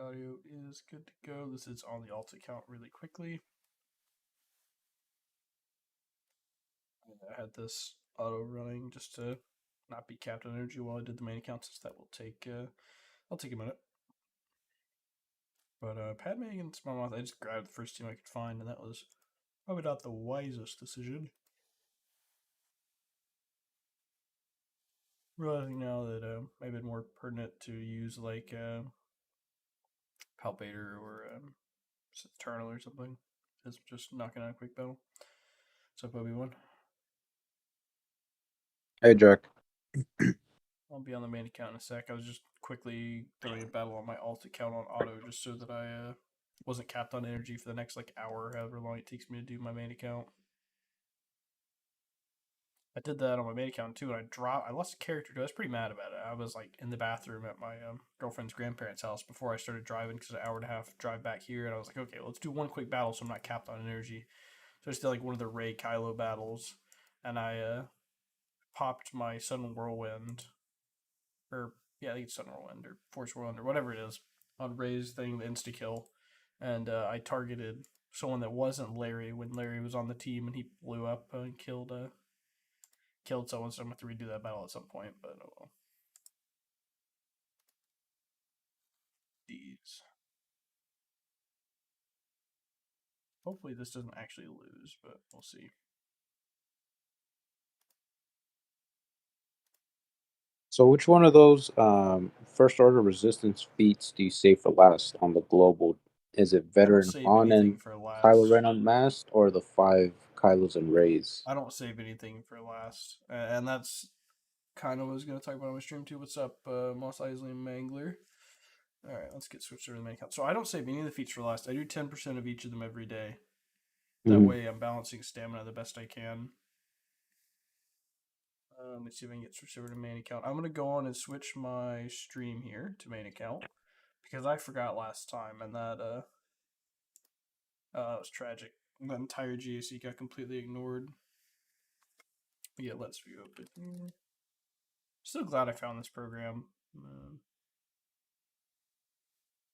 audio is good to go. This is on the alt account really quickly. I had this auto running just to not be capped on energy while I did the main account, since that will take I'll take a minute. But Padme against Monmouth, I just grabbed the first team I could find, and that was probably not the wisest decision. Realizing now that maybe more pertinent to use like Palpator or Eternal or something. It's just knocking out a quick battle. What's up, Obi-Wan? Hey, Jack. I'll be on the main account in a sec. I was just quickly throwing a battle on my alt account on auto just so that I wasn't capped on energy for the next like hour, however long it takes me to do my main account. I did that on my main account too, and I lost a character too. I was pretty mad about it. I was like in the bathroom at my girlfriend's grandparents' house before I started driving, because an hour and a half drive back here, and I was like, okay, let's do one quick battle so I'm not capped on energy. So I just did like one of the Rey Kylo battles, and I popped my Sudden Whirlwind, or yeah, I think it's Sudden Whirlwind or Force Whirlwind or whatever it is, on Rey's thing, the insta kill, and I targeted someone that wasn't Larry when Larry was on the team, and he blew up and killed someone. So I'm gonna have to redo that battle at some point. But oh well. These. Hopefully this doesn't actually lose, but we'll see. So, which one of those first order resistance feats do you save for last on the global? Is it I don't Veteran save Han anything and for Kylo last. Ren Unmasked, or the 5 Kylos and Rays? I don't save anything for last, and that's kind of what I was gonna talk about on my stream too. What's up, Moss Isley Mangler? All right, let's get switched over to the main account. So I don't save any of the feats for last. I do 10% of each of them every day. That Hmm. way I'm balancing stamina the best I can. Let's see if I can get switched over to main account. I'm gonna go on and switch my stream here to main account because I forgot last time, and that was tragic. That entire GAC got completely ignored. Yeah, let's view open here. Still glad I found this program.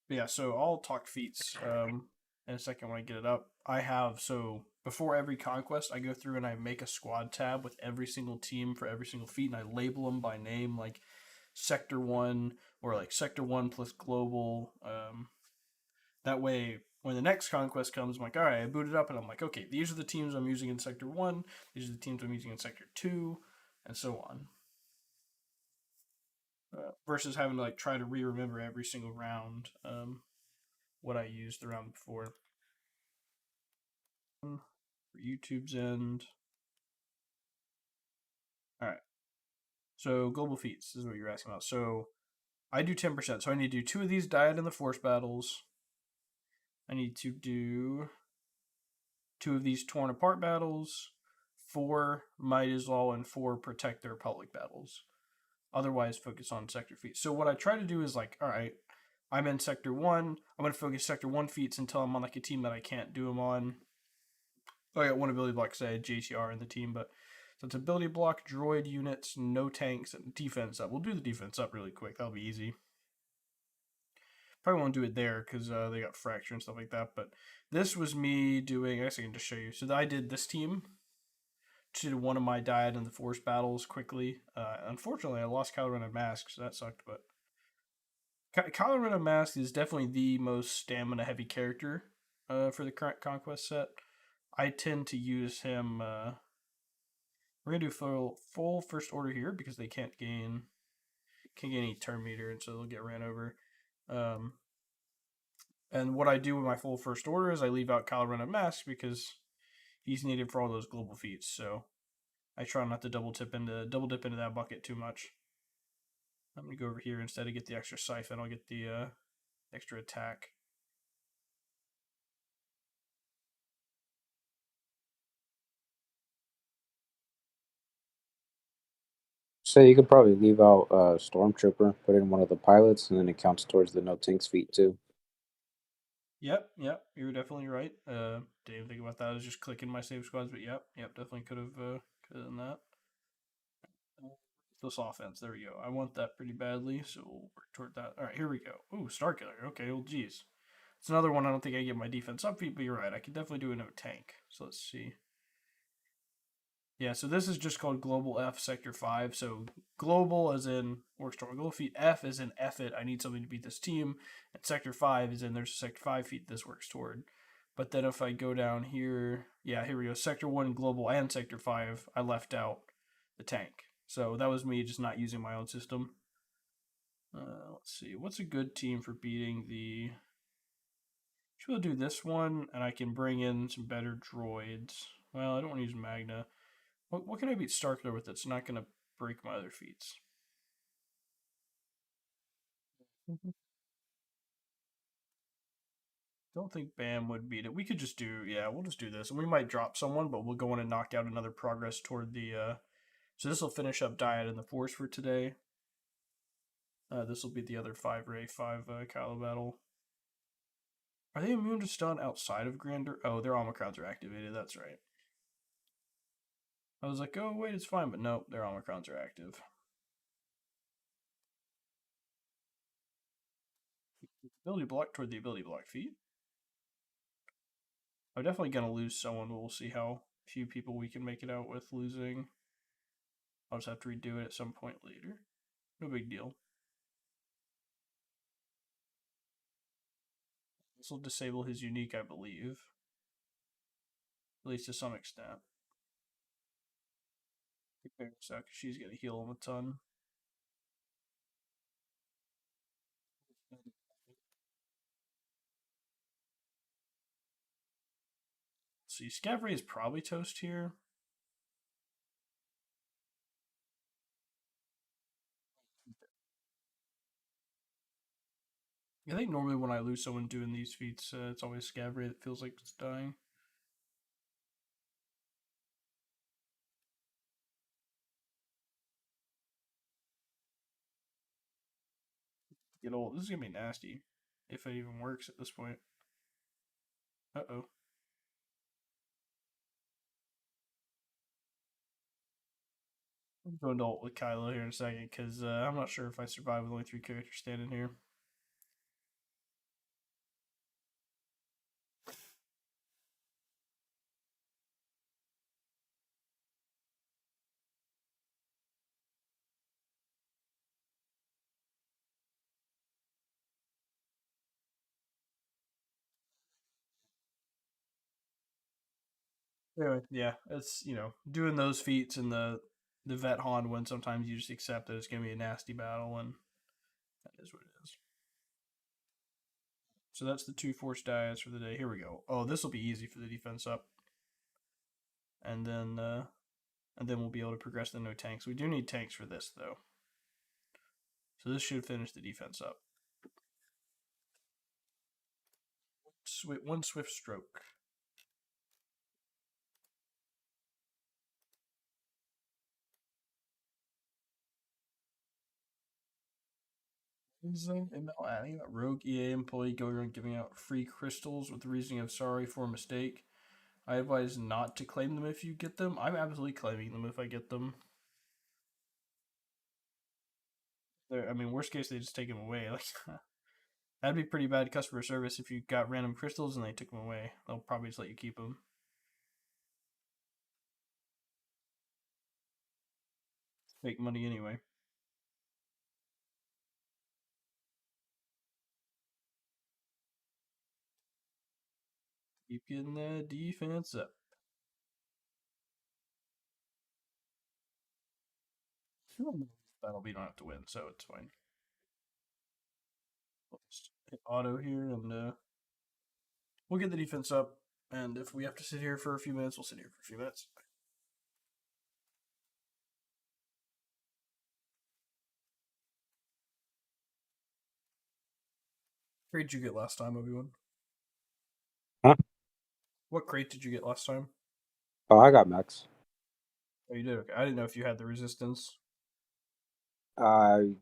But yeah, so I'll talk feats in a second when I get it up. I have, so before every conquest, I go through and I make a squad tab with every single team for every single feat, and I label them by name, like Sector 1 or like Sector 1 plus Global. That way, when the next conquest comes, I'm like, all right, I boot it up, and I'm like, okay, these are the teams I'm using in Sector 1, these are the teams I'm using in Sector 2, and so on. Versus having to like try to re-remember every single round what I used the round before. For YouTube's end. All right. So global feats is what you're asking about. So I do 10%. So I need to do 2 of these dyad in the force battles. I need to do 2 of these torn apart battles, 4 might as well, and 4 protect the republic battles. Otherwise, focus on sector feats. So what I try to do is like, all right, I'm in sector 1. I'm going to focus sector 1 feats until I'm on like a team that I can't do them on. I got one ability block, say JTR in the team, but so it's ability block, droid units, no tanks, and defense up. We'll do the defense up really quick. That'll be easy. Probably won't do it there because they got fracture and stuff like that. But this was me doing. I guess I can just show you. So I did this team to one of my dyad in the force battles quickly. Unfortunately, I lost Kylo Ren Mask, so that sucked. But Kylo Ren Mask is definitely the most stamina heavy character for the current conquest set. I tend to use him. We're gonna do full first order here because they can't gain any turn meter, and so they'll get ran over. Um, and what I do with my full first order is I leave out Kylo Ren Mask because he's needed for all those global feats. So I try not to double dip into that bucket too much. I'm gonna go over here instead of get the extra siphon. I'll get the extra attack. So you could probably leave out Stormtrooper, put in one of the pilots, and then it counts towards the no tanks feat too. Yep, you're definitely right. Didn't even think about that. I was just clicking my save squads, but yep, definitely could have done that. This offense. There we go. I want that pretty badly, so we'll work toward that. All right, here we go. Ooh, Star Killer. Okay, well, geez. It's another one I don't think I get my defense up feat, but you're right. I could definitely do a no tank. So let's see. Yeah, so this is just called Global F Sector 5. So global as in works toward global feat. F is in F it. I need something to beat this team. And Sector 5 is in there's a Sector 5 feat this works toward. But then if I go down here, yeah, here we go. Sector 1 global and Sector 5, I left out the tank. So that was me just not using my own system. Let's see. What's a good team for beating the. Should we'll do this one, and I can bring in some better droids. Well, I don't want to use Magna. What can I beat Starkler with that's not going to break my other feats? Don't think Bam would beat it. We could just do, yeah, we'll just do this. And we might drop someone, but we'll go in and knock out another progress toward the, so this will finish up Diet in the Force for today. This will be the other 5 Ray, 5 Kylo battle. Are they immune to stun outside of Grander? Oh, their Omicrons are activated, that's right. I was like, oh, wait, it's fine, but no, their Omicrons are active. Ability block toward the ability block feat. I'm definitely going to lose someone, but we'll see how few people we can make it out with losing. I'll just have to redo it at some point later. No big deal. This will disable his unique, I believe. At least to some extent. So she's going to heal him a ton. See, Scavry is probably toast here. I think normally when I lose someone doing these feats, it's always Scavry that feels like it's dying. Get old. This is gonna be nasty, if it even works at this point. Uh-oh. I'm going to ult with Kylo here in a second, because I'm not sure if I survive with only 3 characters standing here. Anyway, yeah, it's doing those feats and the vet Han one. Sometimes you just accept that it's gonna be a nasty battle, and that is what it is. So that's the 2 force diets for the day. Here we go. Oh, this will be easy for the defense up, and then we'll be able to progress the no tanks. We do need tanks for this though, so this should finish the defense up. One swift stroke. ML adding a rogue EA employee going around giving out free crystals with the reasoning of sorry for a mistake. I advise not to claim them if you get them. I'm absolutely claiming them if I get them. I mean, worst case, they just take them away. Like that'd be pretty bad customer service if you got random crystals and they took them away. They'll probably just let you keep them. Make money anyway. Keep getting that defense up. That'll be don't have to win, so it's fine. Let's hit auto here, and we'll get the defense up. And if we have to sit here for a few minutes, we'll sit here for a few minutes. What crate did you get last time, Obi-Wan? Huh? What crate did you get last time? Oh, I got Max. Oh, you did. Okay. I didn't know if you had the resistance. I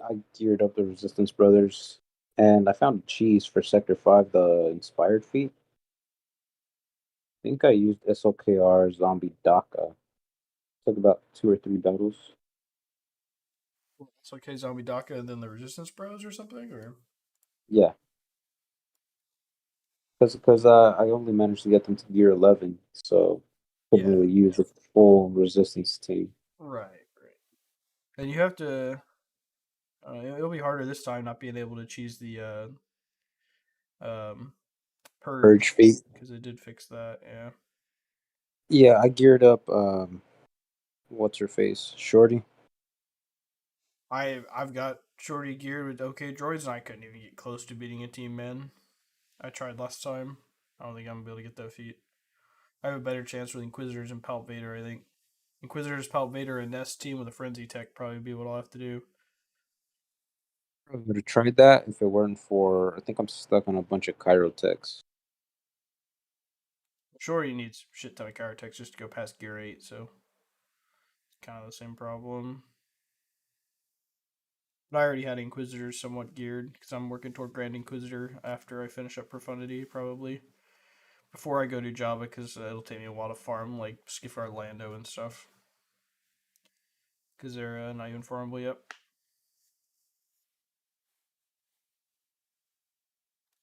I geared up the Resistance Brothers, and I found cheese for Sector 5, the inspired feat. I think I used SLKR Zombie DACA. Took about 2 or 3 battles. It's like hey Zombie Daka and then the Resistance Bros or something, or Yeah, I only managed to get them to gear 11, so couldn't yeah, really use a full resistance team. right, right. And you have to. It'll be harder this time not being able to choose the um, Purge purge feet. because it did fix that. Yeah, Yeah, I geared up. What's her face? Shorty. I've got Shorty geared with OK droids, and I couldn't even get close to beating a team man. I tried last time. I don't think I'm gonna be able to get that feat. I have a better chance with Inquisitors and Palp Vader. I think Inquisitors, Palp Vader, and Nest team with a Frenzy Tech probably be what I'll have to do. I would have tried that if it weren't for. I think I'm stuck on a bunch of Chirotechs. Shorty needs shit ton of Chirotex just to go past Gear 8, so it's kind of the same problem. But I already had Inquisitors somewhat geared because I'm working toward Grand Inquisitor after I finish up Profundity, probably. Before I go to Java, because it'll take me a while to farm, like Skiffar Lando and stuff. Because they're not even farmable yet.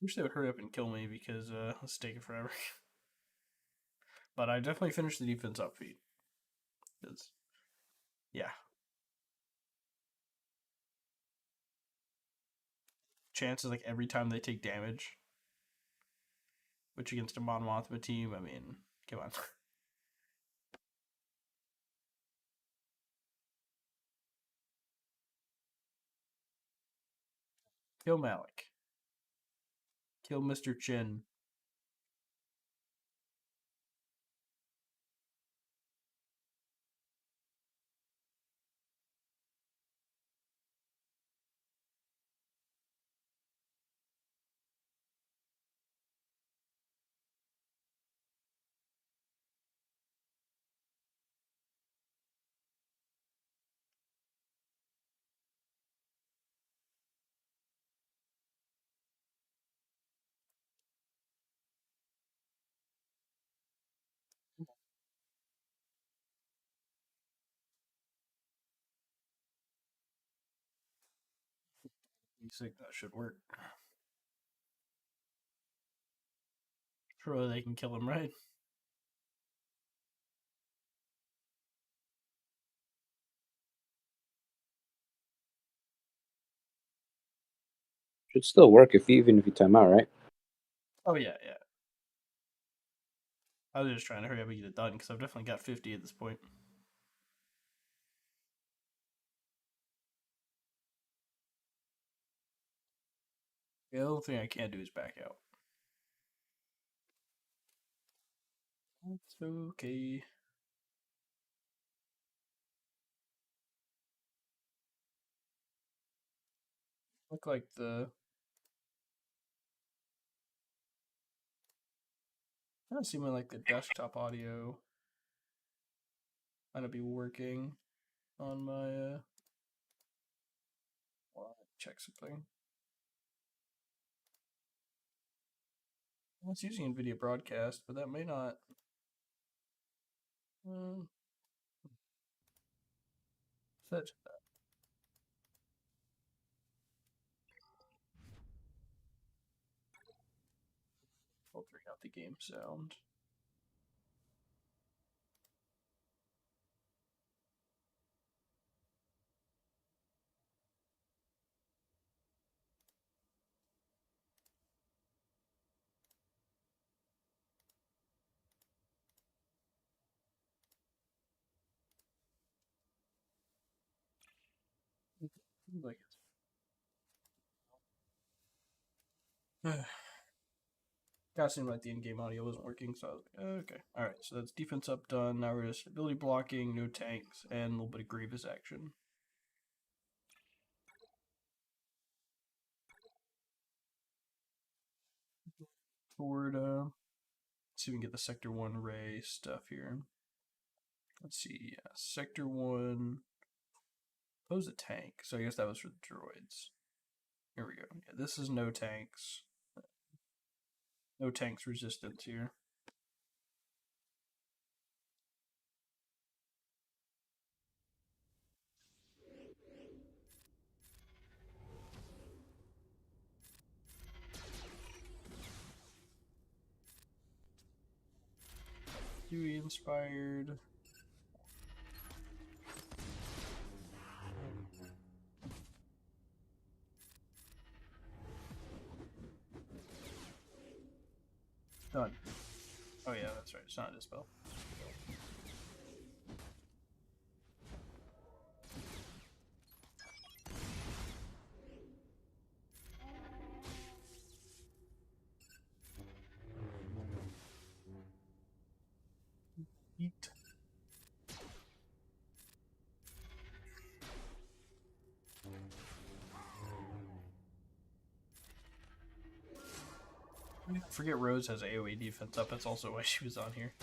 Wish they would hurry up and kill me because it's taking forever. But I definitely finished the defense up feat. Because, yeah, chances like every time they take damage, which against a Mon Mothma team, I mean, come on. Kill Malik. Kill Mr. Chin. You think that should work? Surely they can kill him, right? Should still work even if you time out, right? Oh yeah, yeah. I was just trying to hurry up and get it done because I've definitely got 50 at this point. The only thing I can't do is back out. That's okay. Look like the kind of seeming like the desktop audio might be working on my. Well, check something. Well, it's using NVIDIA Broadcast, but that may not. Um, set filtering out the game sound. Like it's. Kind of seemed like the in-game audio wasn't working, so I was like, okay, all right. So that's defense up done. Now we're just ability blocking, no tanks, and a little bit of Grievous action. Forward. Let's see if we can get the Sector 1 Ray stuff here. Let's see. Yeah, Sector 1. Pose a tank. So I guess that was for the droids. Here we go. Yeah, this is no tanks. No tanks resistance here. Huey inspired. Done. Oh yeah, that's right. It's not a dispel. Eat. I forget Rose has AoE defense up. That's also why she was on here.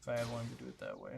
If I had wanted to do it that way.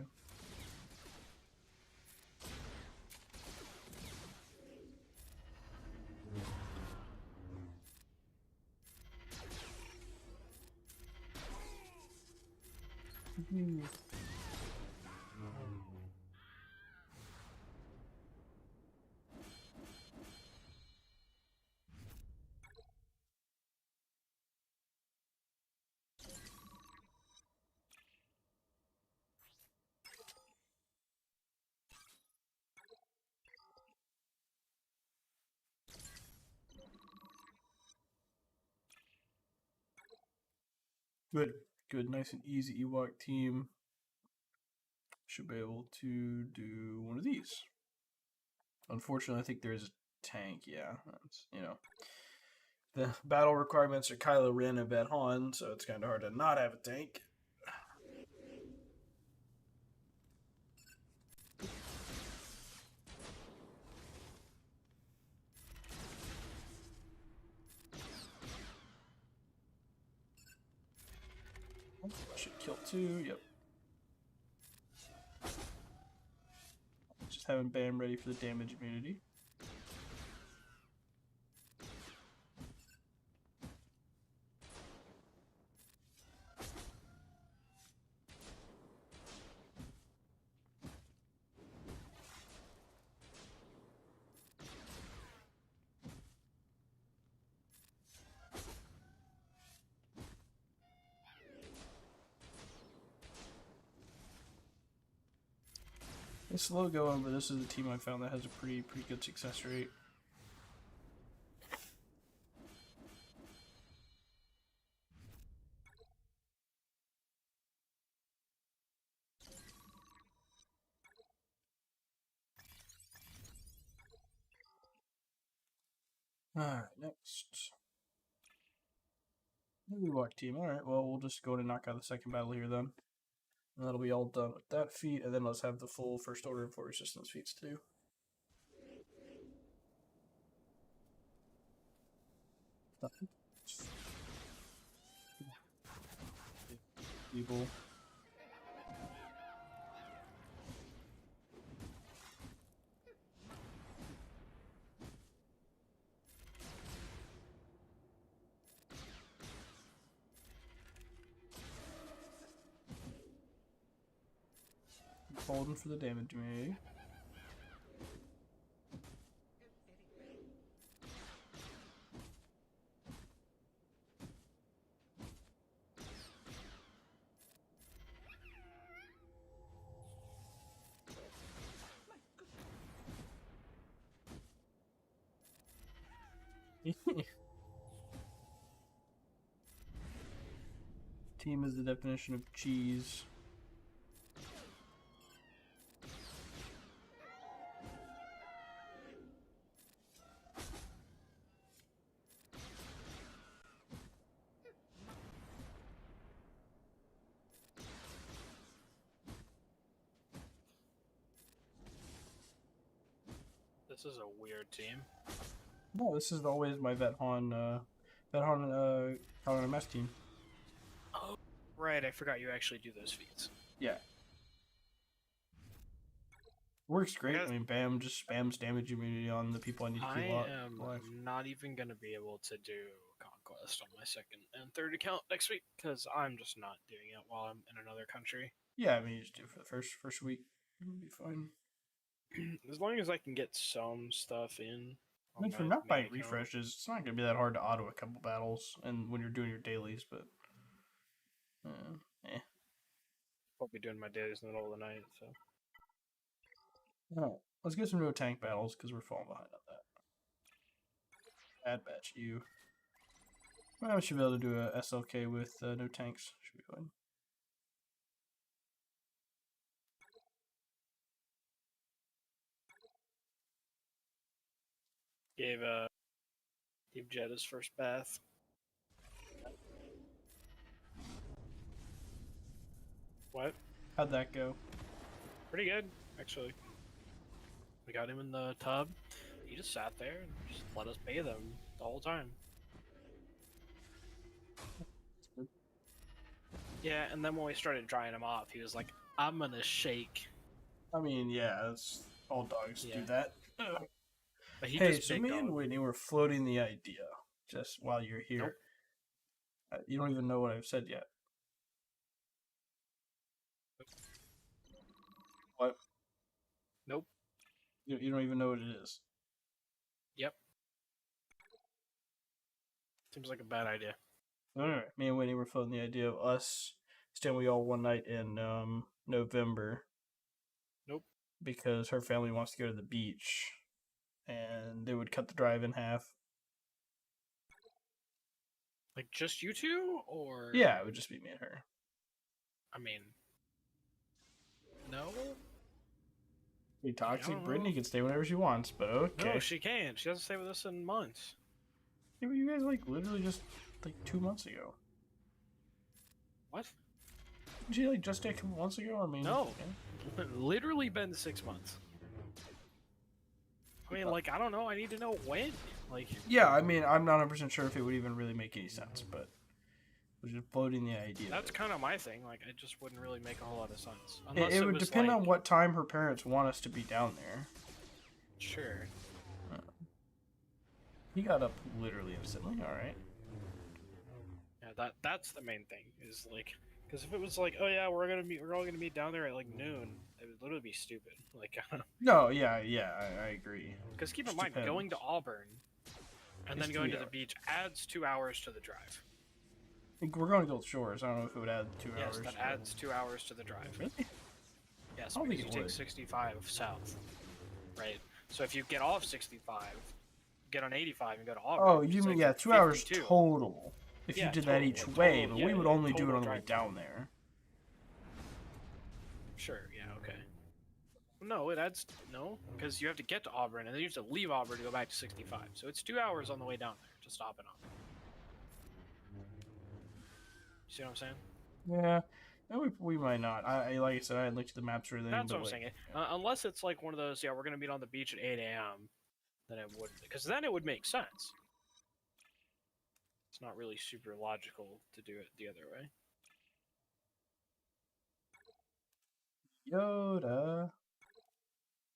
Good. Good. Nice and easy Ewok team. Should be able to do one of these. Unfortunately, I think there's a tank. Yeah, that's, you know. The battle requirements are Kylo Ren and Ben Han, so it's kind of hard to not have a tank. Should kill two. Yep. Just having Bam ready for the damage immunity. It's slow going, but this is the team I found that has a pretty good success rate. Alright, next. Ewok team. Alright, well, we'll just go and knock out the second battle here then. And that'll be all done with that feat, and then let's have the full First Order and Full Resistance feats to do. Evil. Holding for the damage me. Team is the definition of cheese. This is a weird team. No, this is always my Vet Han Colin MS team. Oh, right. I forgot you actually do those feats. Yeah. Works great. Yes. I mean, Bam just spams damage immunity on the people I need to I keep am alive. not even going to be able to do Conquest on my second and third account next week because I'm just not doing it while I'm in another country. Yeah, I mean, you just do it for the first week. It'll be fine. As long as I can get some stuff in. I mean, for not buying refreshes, it's not going to be that hard to auto a couple battles, and when you're doing your dailies, but eh. I'll be doing my dailies in the middle of the night, so. Alright, let's get some no tank battles because we're falling behind on that. Bad batch, you. Well, we should be able to do a SLK with no tanks. Should be fine. Gave Jed his first bath. What? How'd that go? Pretty good, actually. We got him in the tub. He just sat there and just let us bathe him the whole time. Yeah, and then when we started drying him off, he was like, "I'm gonna shake." I mean, yeah, that's all dogs do Yeah. that. But he Hey, just so big me and dog. Whitney were floating the idea just while you're here. Nope. You don't even know what I've said yet. What? Nope. You don't even know what it is. Yep. Seems like a bad idea. Alright, me and Whitney were floating the idea of us staying with y'all one night in November. Nope. Because her family wants to go to the beach, and they would cut the drive in half. Like just you two, or Yeah, it would just be me and her. I mean, no. Be toxic. don't Brittany know. can stay whenever she wants, but okay. No, she can't. She doesn't stay with us in months. Yeah, but you guys like literally just like 2 months ago. What? Didn't she like just stay a couple months ago? I mean, No. yeah. Literally been 6 months. I mean, like, I don't know. I need to know when. Like, Yeah, I mean, I'm not 100% sure if it would even really make any sense, but we're just floating the idea. that's kind of my thing. Like, it just wouldn't really make a whole lot of sense. It would was depend like, on what time her parents want us to be down there. Sure. He got up literally instantly. All right. Yeah, that's the main thing. Is like, because if it was like, oh yeah, we're all gonna meet down there at like noon, it would literally be stupid. Like, No, yeah, I agree. because keep in Just mind, going to depends. Auburn and It's then going 3 to the hours. beach adds 2 hours to the drive. I think we're going to Gold Shores. I don't know if it would add 2 Yes, hours. that adds 2 hours to the drive. Really? Yes, I don't because think you it take would. 65 south, right? So if you get off 65, get on 85 and go to Auburn. Oh, it's you mean, like yeah, 2 hours 52. total. If Yeah, you did total, that each like, way, total, but we yeah, would yeah, only do it total on the way drive time. down there. Sure, yeah, okay. No, it adds no, because you have to get to Auburn and then you have to leave Auburn to go back to 65. So it's 2 hours on the way down there to stop in Auburn. You see what I'm saying? Yeah. No, we might not. I like I said, I hadn't looked at the maps or anything. That's but what I'm like, saying. Unless it's like one of those, yeah, we're gonna meet on the beach at 8 a.m. Then it would, because then it would make sense. It's not really super logical to do it the other way. Yoda.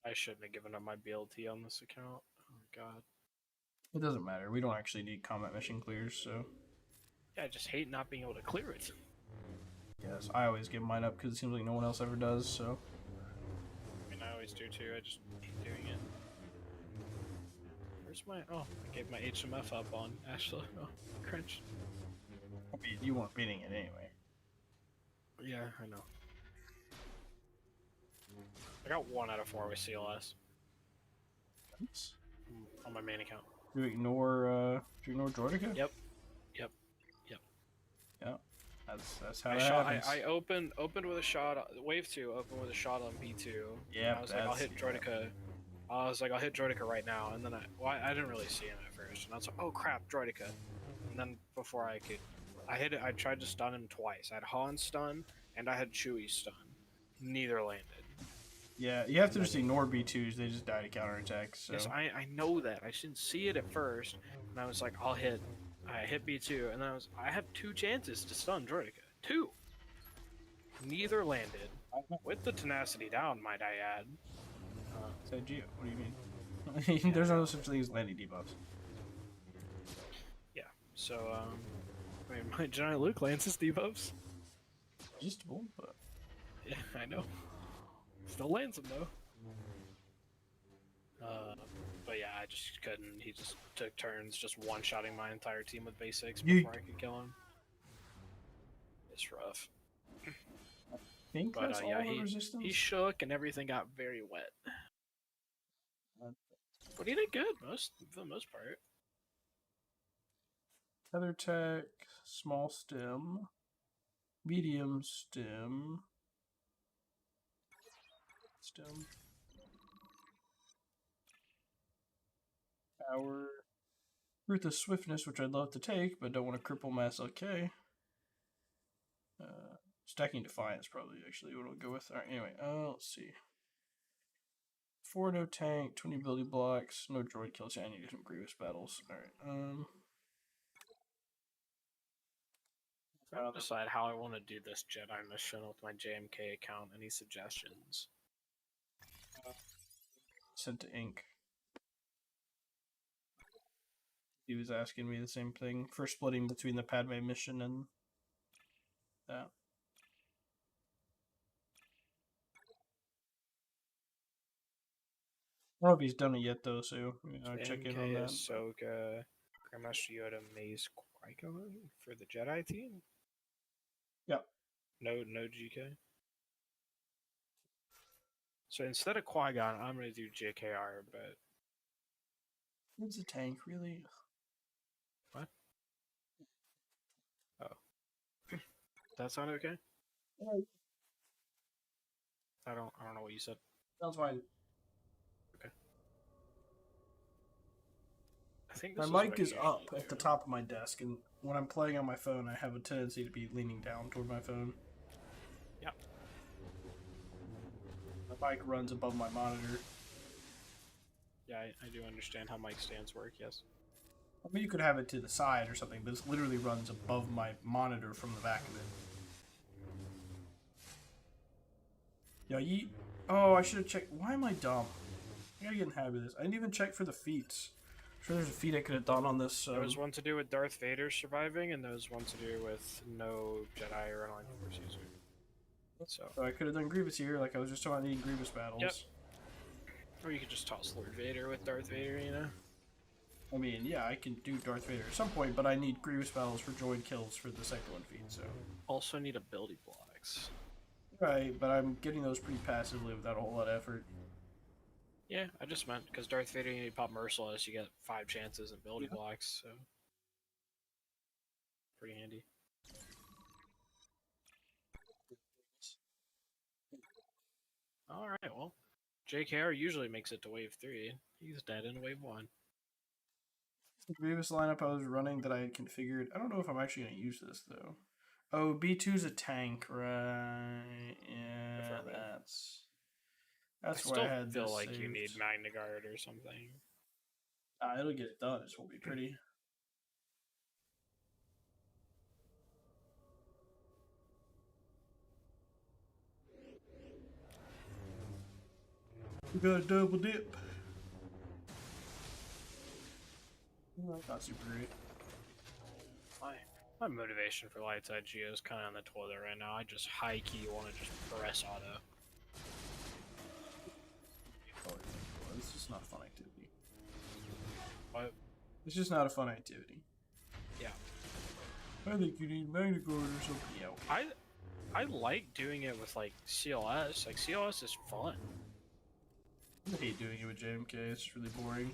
I shouldn't have given up my BLT on this account. Oh god. It doesn't matter. We don't actually need combat mission clears, so. Yeah, I just hate not being able to clear it. Yes, I always give mine up because it seems like no one else ever does, so. I mean, I always do too. I just hate doing it. Where's my? Oh, I gave my HMF up on Ashley. Oh, cringe. I mean, you weren't beating it anyway. Yeah, I know. I got 1 out of 4 with CLS Oops. on my main account. Do you ignore Jordica? Yep. Yeah. That's how I that shot. happens. I opened with a shot. Wave 2 opened with a shot on B2. Yeah, I was like, I'll that's- hit Droideka. I was like, I'll hit Droideka right now, and then I didn't really see him at first, and I was like, oh crap, Droideka. And then before I could, I hit it. I tried to stun him twice. I had Han stun and I had Chewie stun. Neither landed. Yeah, you have to just ignore B2s. They just die to counterattacks. So. Yes, I know that. I didn't see it at first, and I was like, I'll hit. I hit B2, and then I had 2 chances to stun Droideka. 2. Neither landed. With the tenacity down, might I add. Said Geo. What do you mean? There's no such thing as landing debuffs. Yeah. So, I mean, my giant Luke lands his debuffs. Just but Yeah, I know. Still lands them though. But yeah, I just couldn't. He just took turns just one-shotting my entire team with basics before I could kill him. It's rough. think But that's yeah, all the he resistance. shook and everything got very wet. Uh, But he did good for the most part. Tether tech, small stem, medium stem, power, root of swiftness, which I'd love to take, but don't want to cripple mass LK. Stacking defiance probably actually what I'll go with. All right, anyway, let's see. 4 no tank, 20 ability blocks, no droid kills. Yeah, I need some grievous battles. All right, I have to decide how I want to do this Jedi mission with my JMK account. Any suggestions? sent to Ink. He was asking me the same thing for splitting between the Padme mission and that. I don't know if he's done it yet though, so I'll check in on that. Ahsoka, Grandmaster Yoda, Mace, Qui-Gon for the Jedi team. Yep. No GK. So instead of Qui-Gon, I'm gonna do JKR, but It's a tank, really. what? Oh, that sound okay? I don't know what you said. Sounds fine. Okay. I think My this mic is what I up usually at the do. top of my desk, and when I'm playing on my phone, I have a tendency to be leaning down toward my phone. Yeah. My mic runs above my monitor. Yeah, I do understand how mic stands work. Yes. I mean, you could have it to the side or something, but it literally runs above my monitor from the back of it. Yeah, oh, I should have checked. Why am I dumb? I gotta get in habit of this. I didn't even check for the feats. I'm sure there's a feat I could have done on this. There was one to do with Darth Vader surviving, and there was one to do with no Jedi or online Force user. So I could have done Grievous here, like I was just talking about needing Grievous battles. Yep. Or you could just toss Lord Vader with Darth Vader, you know? I mean, yeah, I can do Darth Vader at some point, but I need Grievous battles for droid kills for the second one feat, so. Also need ability blocks. Right, but I'm getting those pretty passively without a whole lot of effort. Yeah, I just meant, because Darth Vader, you need to pop Merciless, you get 5 chances and ability blocks, so. Pretty handy. Alright, well. JKR usually makes it to wave 3. He's dead in wave 1. The Grievous lineup I was running that I had configured. I don't know if I'm actually going to use this, though. Oh, B2's a tank, right? Yeah, that's why I had feel this like saved. you need Magna Guard or something. It'll get done. It won't be pretty. We got a double dip. Not super great. My motivation for light side Geo is kind of on the toilet right now. I just high key want to just press auto. It's just not a fun activity. What? It's just not a fun activity. Yeah. I think you need Magna Guard or something. Yeah. Okay. I like doing it with like CLS. Like CLS is fun. I hate doing it with JMK. It's just really boring.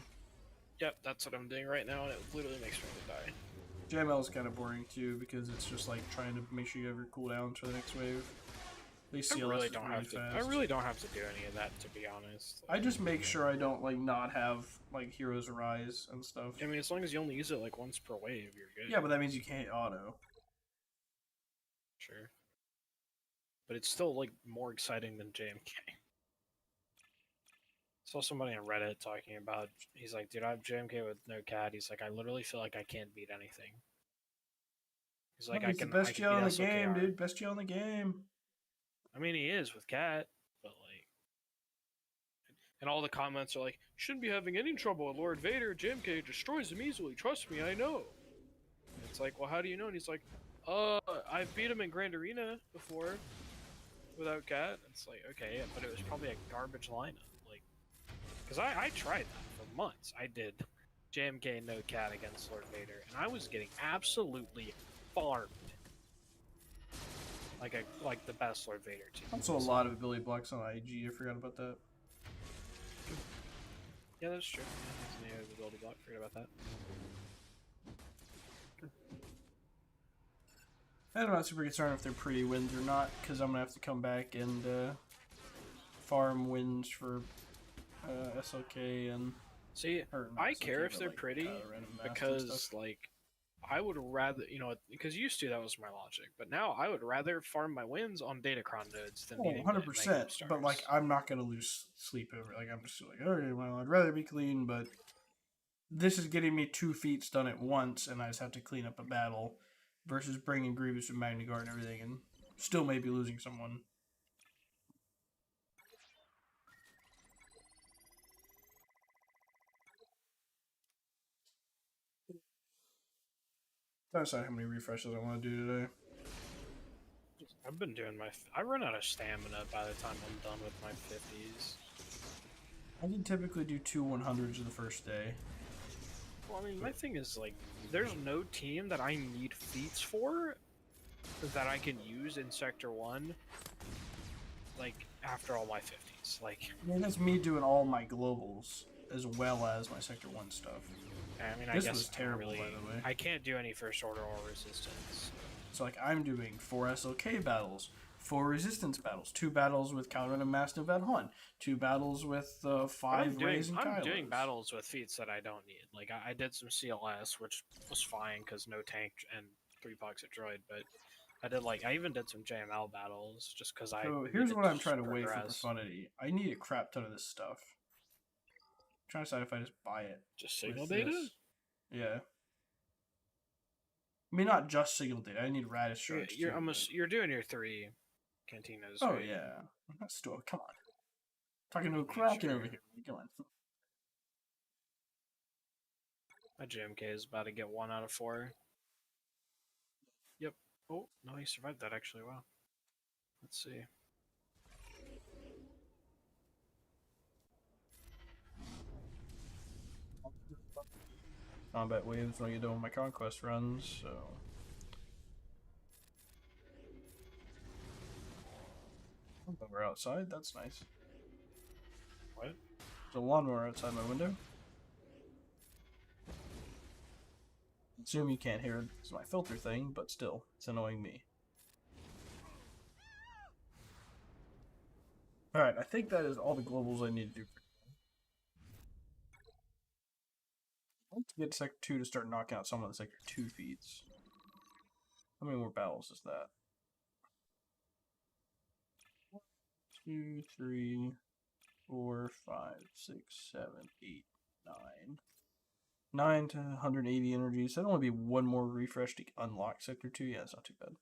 Yep, that's what I'm doing right now, and it literally makes me want to die. JML is kind of boring too because it's just like trying to make sure you have your cooldowns for the next wave. At least CLS I is really fast. I really don't have to do any of that, to be honest. I just make sure I don't like not have like Heroes Arise and stuff. I mean, as long as you only use it like once per wave, you're good. Yeah, but that means you can't auto. Sure. But it's still like more exciting than JMK. Saw somebody on Reddit talking about, he's like, dude, I have JMK with no cat. He's like, I literally feel like I can't beat anything. He's like, He's the best GL in the game, dude. Best GL in the game. I mean, he is with cat, but like, and all the comments are like, shouldn't be having any trouble with Lord Vader. JMK destroys him easily. Trust me, I know. And it's like, well, how do you know? And he's like, I've beat him in Grand Arena before without cat. It's like, okay, yeah, but it was probably a garbage lineup. Because I tried that for months. I did JMK no cat against Lord Vader, and I was getting absolutely farmed. like the best Lord Vader team. Also, a lot of ability blocks on IG. I forgot about that. Yeah, that's true. Yeah, there's an ability block. Forget about that. And I'm not super concerned if they're pretty wins or not, because I'm gonna have to come back and farm wins for SLK and. See, Or not I SLK, care if but, they're like, pretty random masks and because stuff. like I would rather because used to that was my logic, but now I would rather farm my wins on Datacron nodes than Oh, needing 100%. to make up But like, stars. I'm not gonna lose sleep over. Like, I'm just like, okay, well, I'd rather be clean, but this is getting me 2 feats done at once, and I just have to clean up a battle, versus bringing Grievous and Magna Guard and everything, and still maybe losing someone. Trying to decide how many refreshes I want to do today. I've been doing I run out of stamina by the time I'm done with my 50s. I can typically do 2 100s the first day. Well, I mean, my thing is like, there's no team that I need feats for that I can use in Sector 1, like, after all my 50s. Like, I mean, that's me doing all my globals, as well as my Sector 1 stuff. I mean, I This guess was terrible, by the way. I can't do any First Order or Resistance. So, like, I'm doing 4 SLK battles, 4 resistance battles, 2 battles with Calvin and Master Van Hun, 2 battles with 5 Rays and I'm Kylos. doing battles with feats that I don't need. Like, I did some CLS, which was fine because no tank and 3 pocket droid, but I even did some JML battles just because I. So here's what I'm trying to weigh for progress. profundity. I need a crap ton of this stuff. I'm trying to decide if I just buy it. Just signal with data? this. Yeah. I mean, not just signal data. I need radish shards too. You're doing your 3 cantinas. Oh right? yeah. I'm not still. Come on. Talking to a Kraken over here. Come on. My GMK is about to get 1 out of 4. Yep. Oh no, he survived that actually. Wow. Let's see. Combat waves when I get done with my conquest runs, so. Oh, we're outside, that's nice. What? There's a lawnmower outside my window. Assume you can't hear it because of my filter thing, but still, it's annoying me. Alright, I think that is all the globals I need to do. I want to get Sector 2 to start knocking out some of the Sector 2 feats. How many more battles is that? 1, 2, 3, 4, 5, 6, 7, 8, 9. 9 to 180 energies. That'll only be 1 more refresh to unlock Sector 2. Yeah, it's not too bad.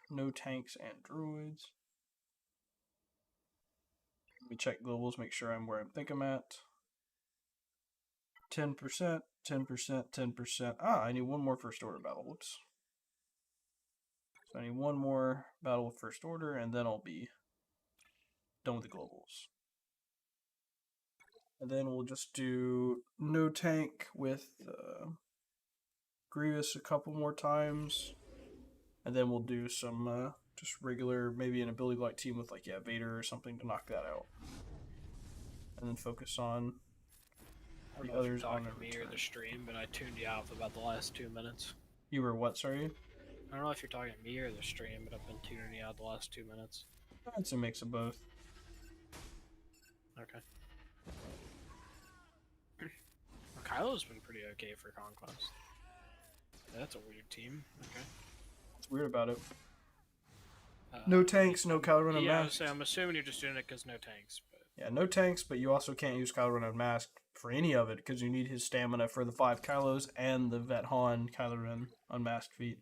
No tanks and droids. Let me check globals, make sure I'm where I think I'm at. 10%, 10%, 10%. Ah, I need 1 more First Order battle. Whoops. So I need 1 more battle with First Order, and then I'll be done with the globals. And then we'll just do no tank with Grievous a couple more times. And then we'll do some just regular, maybe an ability block team with like, yeah, Vader or something to knock that out. And then focus on the others on the me or the stream, but I tuned you out for about the last 2 minutes. You were what, sorry? I don't know if you're talking to me or the stream, but I've been tuning you out the last 2 minutes. It's a mix of both. Okay. Kylo's been pretty okay for Conquest. Yeah, that's a weird team. Okay. What's weird about it? No tanks, no Kylo Ren yeah, unmasked. I'm assuming you're just doing it because no tanks. But yeah, no tanks, but you also can't use Kylo Ren unmasked for any of it because you need his stamina for the 5 Kylos and the Vet Han Kylo Ren unmasked feat.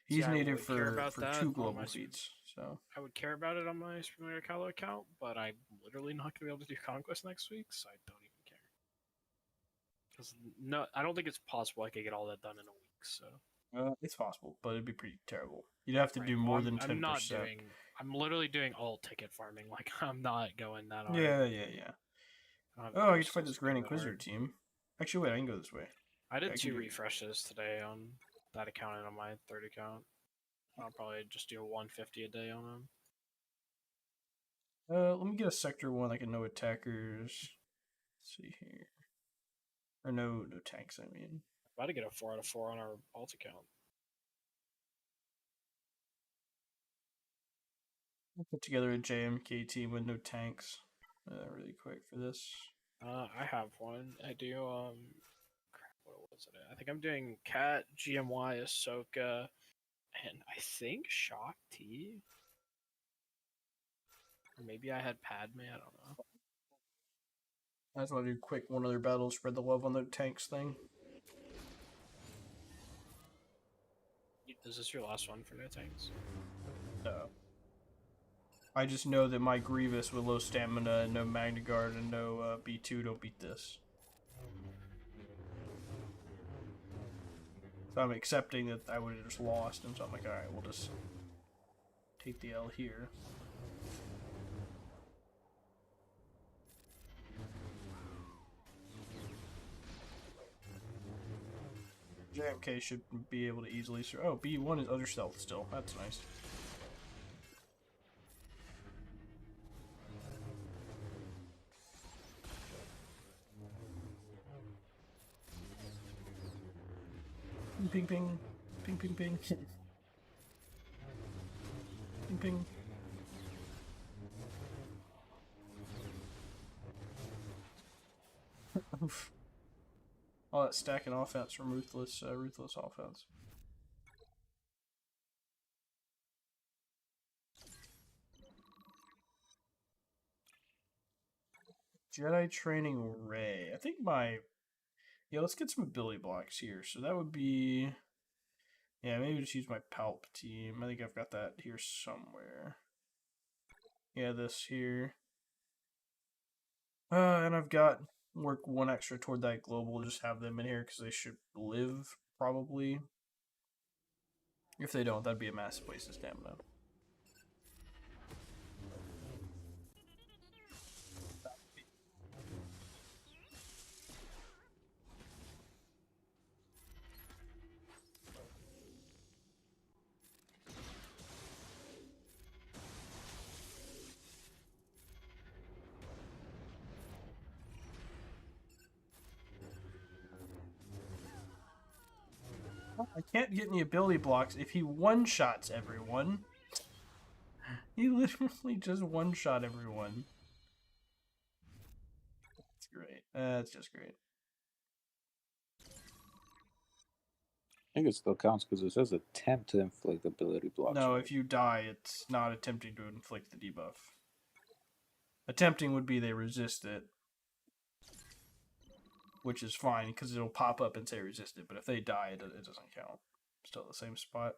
He's needed for 2 global feats. So I would care about it on my Super Kylo account, but I'm literally not going to be able to do Conquest next week, so I don't even care. Because no, I don't think it's possible I could get all that done in a week. So it's possible, but it'd be pretty terrible. You'd have to do more than 10%. I'm literally doing all ticket farming. Like I'm not going that hard. Yeah. Oh, I get to fight this Grand Inquisitor team. Actually, wait, I can go this way. I did 2 refreshes today on that account on my third account. I'll probably just do 150 a day on him. Let me get a sector 1 like a no attackers. Let's see here. Or no tanks, I mean. About to get a 4 out of 4 on our alt account. I'll put together a JMK team with no tanks really quick for this. I have one. I do. Crap, what was it? I think I'm doing Cat, GMY, Ahsoka, and I think Shock T. Or maybe I had Padme. I don't know. I just want to do quick one other battle, spread the love on the tanks thing. Is this your last one for no tanks? No. I just know that my Grievous with low stamina and no Magna Guard and no B2 don't beat this. So I'm accepting that I would have just lost, and so I'm like, alright, we'll just take the L here. JMK should be able to easily... Oh, B1 is under stealth still. That's nice. Ping, ping. Ping, ping, ping. Ping, ping. Oof. All that stacking offense from ruthless offense. Jedi training Ray. I think my... Yeah, let's get some ability blocks here. So that would be... Yeah, maybe just use my Palpatine. I think I've got that here somewhere. Yeah, this here. And I've got work one extra toward that global. Just have them in here because they should live, probably. If they don't, that'd be a massive waste of stamina. I can't get any ability blocks if he one-shots everyone. He literally just one-shot everyone. That's great. That's just great. I think it still counts because it says attempt to inflict ability blocks. No, right? if you die, it's not attempting to inflict the debuff. Attempting would be they resist it, which is fine because it'll pop up and say resist it, but if they die, it doesn't count. Still at the same spot.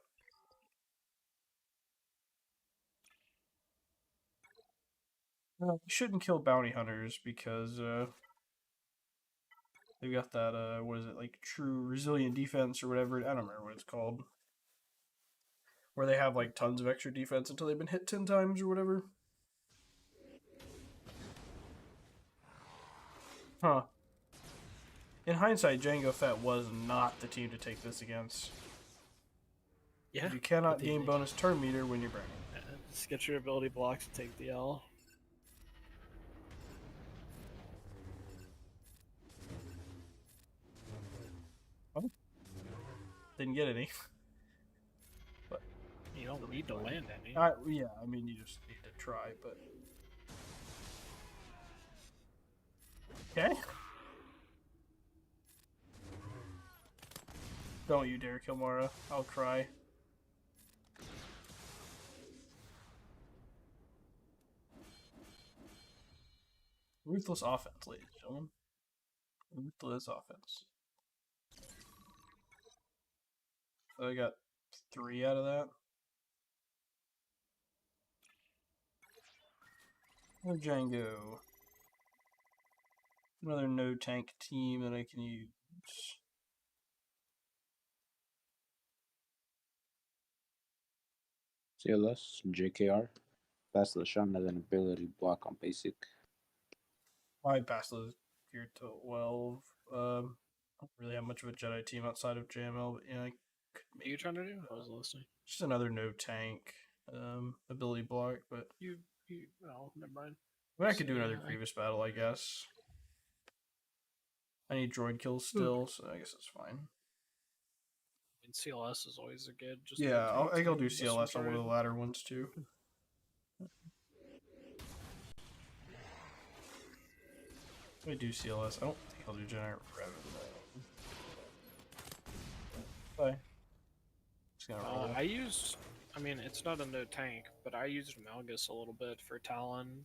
Well, you shouldn't kill bounty hunters because they've got that, what is it, like true resilient defense or whatever. I don't remember what it's called. Where they have like tons of extra defense until they've been hit 10 times or whatever. Huh. In hindsight, Jango Fett was not the team to take this against. Yeah. You cannot gain bonus turn meter when you're burning. Just get your ability blocks and take the L. Oh. Didn't get any. But you don't need to land any. Yeah, I mean, you just need to try, but... Okay. Don't you dare kill Mara. I'll cry. Ruthless offense, ladies and gentlemen. Ruthless offense. So I got 3 out of that. Oh, Django. Another no tank team that I can use. CLS, JKR. That's the shun as an ability block on basic. I passed those here to 12. I don't really have much of a Jedi team outside of JML, but yeah, What are you trying to do? I was listening. Just another no tank ability block, but Oh, never mind. I mean, I could do So, another yeah, Grievous battle, I guess. I need droid kills still, so I guess it's fine. And CLS is always a good. Just Yeah, good I think I'll do tank team, CLS on one of the droid. latter ones too. I do CLS. I don't think I'll do Generate Revenue. Bye. Just gonna roll. I used. I mean, it's not a no tank, but I used Malgus a little bit for Talon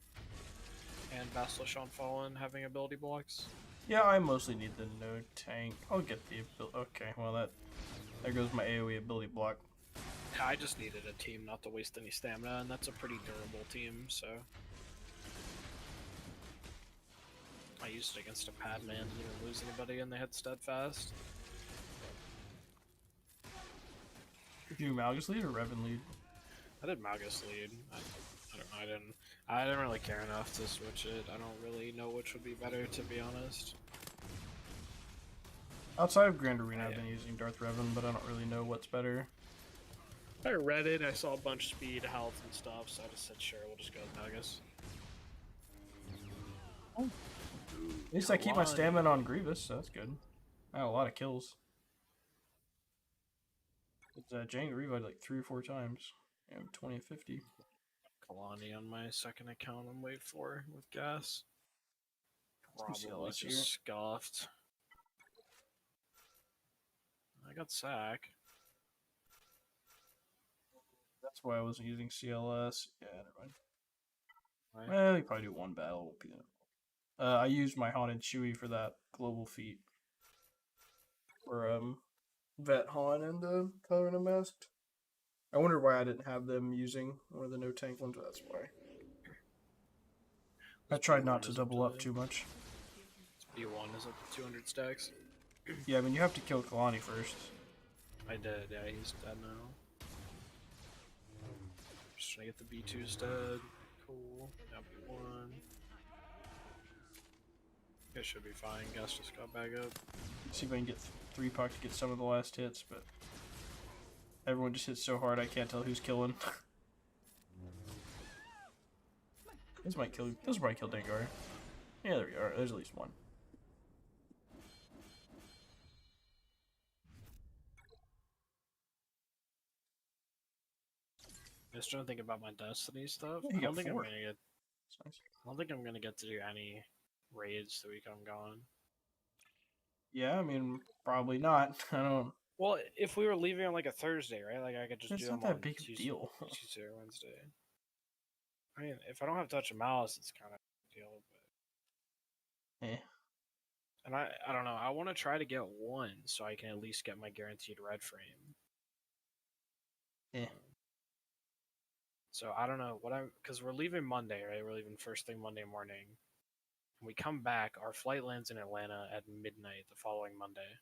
and Basilish on Fallen having ability blocks. Yeah, I mostly need the no tank. I'll get the ability. Okay, well there goes my AoE ability block. I just needed a team not to waste any stamina, and that's a pretty durable team, so. I used it against a Padman, didn't even lose anybody, and they had Steadfast. Did you do Malgus lead or Revan lead? I did Malgus lead. I don't know, I didn't really care enough to switch it. I don't really know which would be better, to be honest. Outside of Grand Arena, Oh, I've yeah. been using Darth Revan, but I don't really know what's better. I read it, I saw a bunch of speed, health, and stuff, so I just said, sure, we'll just go with Malgus. At least I keep my stamina on Grievous, so that's good. I had a lot of kills. It's Jane revived like 3 or 4 times. Yeah, 20 and 50. Kalani on my second account I'm waiting for with gas. see Probably LS here. just scuffed. I got sack. That's why I wasn't using CLS. Yeah, never mind. Right. Well, you probably do one battle. I used my Haunted Chewie for that global feat. For Vet Han and the Color and Unmasked. I wonder why I didn't have them using one of the no tank ones, but that's why. I tried not to double up too much. B1 is up to 200 stacks. Yeah, I mean, you have to kill Kalani first. I did, yeah, he's dead now. Just trying to get the B2's dead. Cool. Now B1. It should be fine. Gus just got back up. See if I can get 3-pack to get some of the last hits, but everyone just hits so hard I can't tell who's killing. This might kill. This will probably kill Dengar. Yeah, there we are. There's at least one. I'm just trying to think about my Destiny stuff. Yeah, you I don't got think 4. I'm gonna get. That's nice. I don't think I'm gonna get to do any raids the week I'm gone. Yeah, I mean, probably not. I don't. Well, if we were leaving on like a Thursday, right? Like I could just It's do not them that on big of a Tuesday, deal. Tuesday or Wednesday. I mean, if I don't have touch of mouse, it's kind of a deal. But Eh. and I don't know. I want to try to get one so I can at least get my guaranteed red frame. Eh. So I don't know what because we're leaving Monday, right? We're leaving first thing Monday morning. When we come back, our flight lands in Atlanta at midnight the following Monday.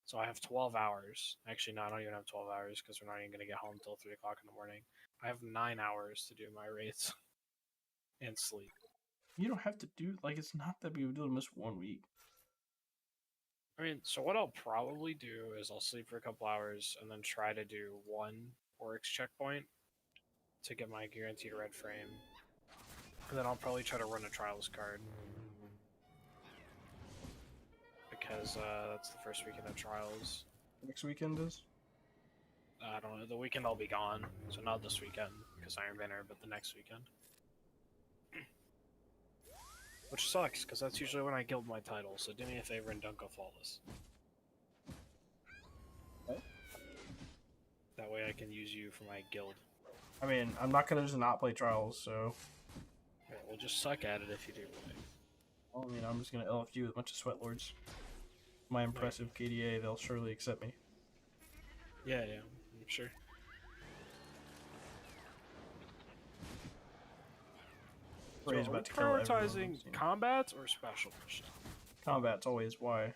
So I have 12 hours. Actually, no, I don't even have 12 hours because we're not even going to get home until 3 o'clock in the morning. I have 9 hours to do my rates and sleep. You don't have to do, like, it's not that big of a deal to miss 1 week. I mean, so what I'll probably do is I'll sleep for a couple hours and then try to do one Oryx checkpoint to get my guaranteed red frame. And then I'll probably try to run a Trials card. Because that's the first weekend of Trials. Next weekend is? I don't know, the weekend I'll be gone. So not this weekend, because Iron Banner, but the next weekend. Which sucks, because that's usually when I guild my title, so do me a favor and don't go flawless. What? That way I can use you for my guild. I mean, I'm not going to just not play Trials, so... Yeah, we'll just suck at it if you do play. Well, I mean, I'm just going to LFG with a bunch of Sweat Lords. My impressive KDA, they'll surely accept me. Yeah, I'm sure. Ray's So about to are kill we everyone, prioritizing so- combats or special mission? Combat's always why.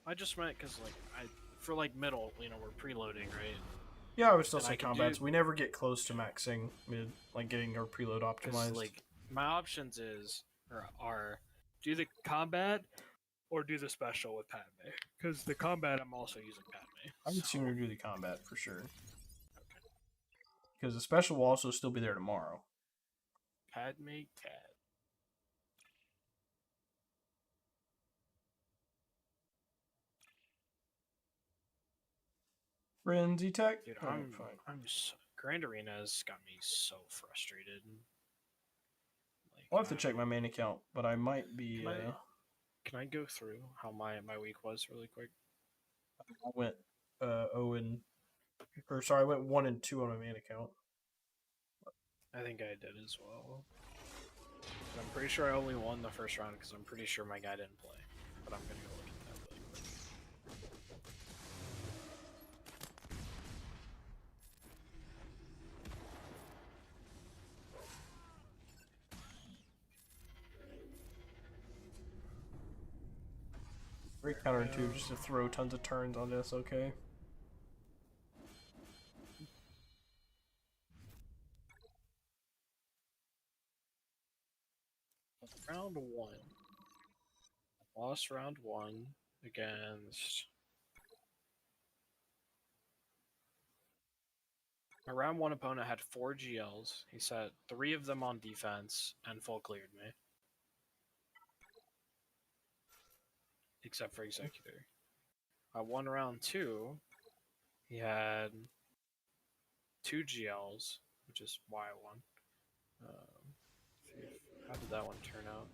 I just meant because, like, for like middle, you know, we're preloading, right? Yeah, I would still And say I can combats. do- We never get close to maxing mid, like getting our preload Because optimized. like my options are do the combat or do the special with Padme. Because the combat I'm also using Padme. I would so- sooner do the combat for sure. Because the special will also still be there tomorrow. Padme Cat. Frenzy tech? Dude, Alright, fine. Grand Arena has got me so frustrated. Like, I'll have to check my main account, but I might be. Can I go through how my week was really quick? I went 0 and. Or sorry, I went 1 and 2 on my main account. I think I did as well. But I'm pretty sure I only won the first round because I'm pretty sure my guy didn't play. But I'm gonna go look at that really quick. Very counterintuitive just to throw tons of turns on this, okay? Round 1. Lost round 1 against. My round 1 opponent had 4 GLs. He set 3 of them on defense and full cleared me. Except for Executor. I won round 2. He had 2 GLs, which is why I won. How did that one turn out?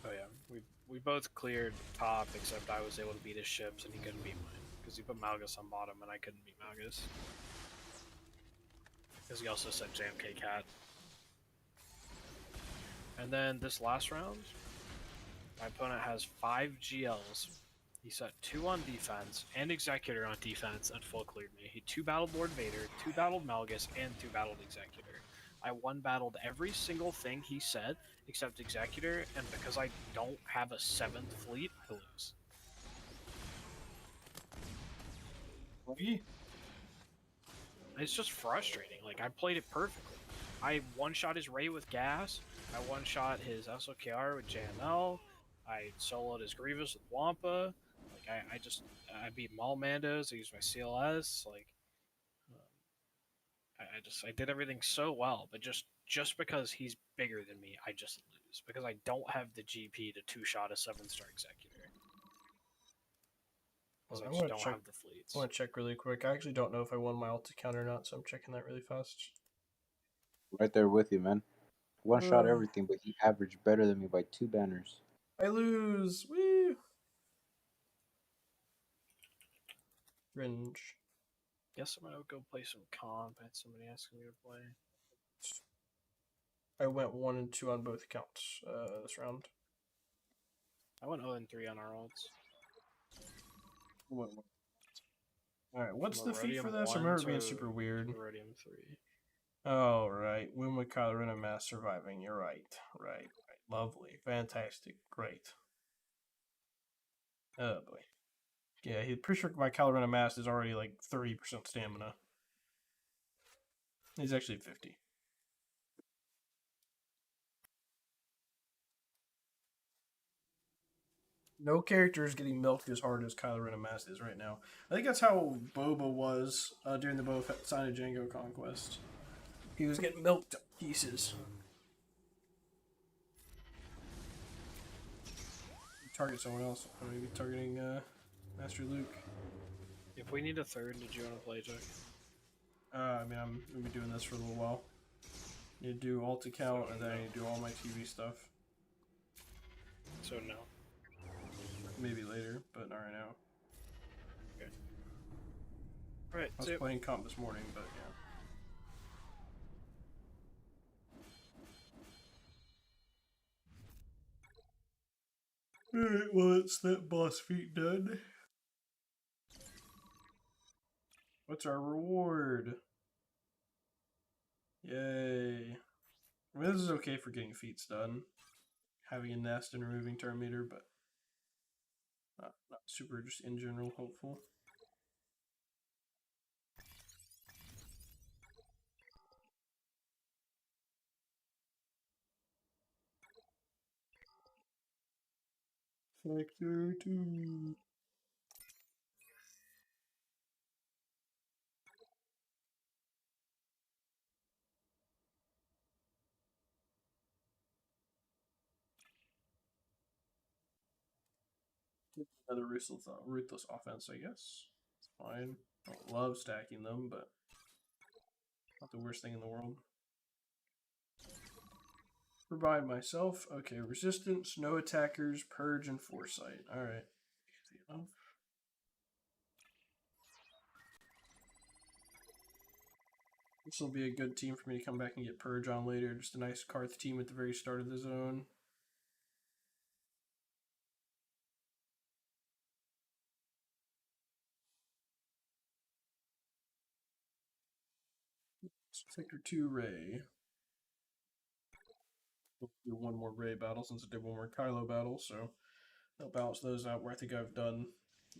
Oh yeah, we both cleared top, except I was able to beat his ships and he couldn't beat mine because he put Malgus on bottom and I couldn't beat Malgus. Because he also said JMK Cat. And then this last round, my opponent has 5 GLs. He set 2 on defense and Executor on defense and full cleared me. He 2-battled Lord Vader, 2-battled Malgus, and 2-battled Executor. I 1-battled every single thing he said except Executor, and because I don't have a 7th fleet, I lose. It's just frustrating. Like, I played it perfectly. I one-shot his Ray with gas. I one-shot his SOKR with JML. I soloed his Grievous with Wampa. Like, I beat Maul Mandos. I used my CLS. Like, I did everything so well, but just because he's bigger than me, I just lose because I don't have the GP to 2-shot a 7-star Executor. Because I just don't have the fleets. I want to check really quick. I actually don't know if I won my ult account or not, so I'm checking that really fast. Right there with you, man. One shot everything, but he averaged better than me by 2 banners. I lose. Woo! Cringe. Guess I'm gonna go play some comp. I had somebody asking me to play. I went 1 and 2 on both accounts this round. I went 0 and 3 on our ults. Alright, what's the feat for Rhodium this? I 1 remember it to being super weird. Rhodium 3. Oh, right. Win with Kylo Ren and Mass surviving. You're right. Right. Lovely. Fantastic. Great. Oh, boy. Yeah, he's pretty sure my Kylo Ren and Mass is already like 30% stamina. He's actually 50. No character is getting milked as hard as Kylo Ren and Mass is right now. I think that's how Boba was during the Boba Fett sign of SWGOH Conquest. He was getting milked to pieces. Target someone else. Maybe targeting Master Luke. If we need a third, did you want to play, Jack? I mean, I'm going to be doing this for a little while. I need to do alt account, and then I need to do all my TV stuff. So no. Maybe later, but not right now. Okay. Alright, I was playing comp this morning, but yeah. Alright, well, it's that boss feat done. What's our reward? Yay. I mean, this is okay for getting feats done. Having a nest and removing turn meter, but not super just in general hopeful. Factor 2. Another ruthless offense, I guess. It's fine. I don't love stacking them, but not the worst thing in the world. Provide myself. Okay, resistance, no attackers, purge, and foresight. Alright. Easy enough. This will be a good team for me to come back and get purge on later. Just a nice Karth team at the very start of the zone. Sector 2 Ray. We'll do one more Ray battle since I did one more Kylo battle, so I'll balance those out where I think I've done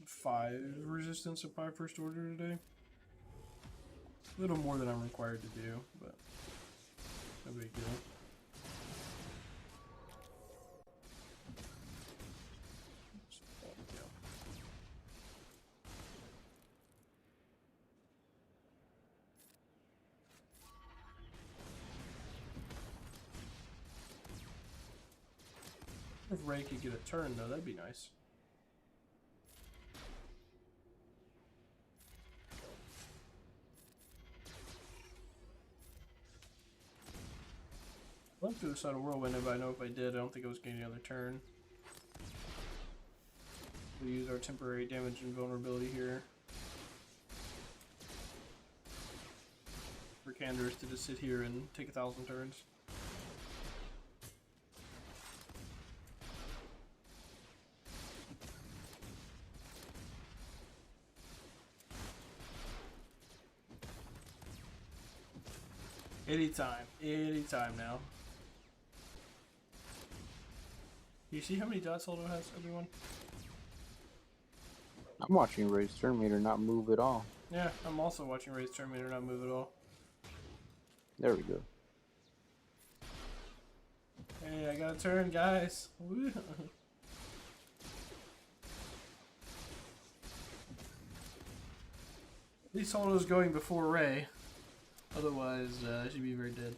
5 resistance of my first order today. A little more than I'm required to do, but no big deal. If Ray could get a turn, though, that'd be nice. I went through the side of Whirlwind, but I know if I did, I don't think I was getting another turn. We'll use our temporary damage and vulnerability here. For Canderous to just sit here and take 1,000 turns. Anytime now. You see how many dots Holdo has, everyone? I'm watching Ray's turn meter not move at all. Yeah, I'm also watching Ray's turn meter not move at all. There we go. Hey, I got a turn, guys. Woo. At least Holdo's going before Ray. Otherwise, she'd be very dead.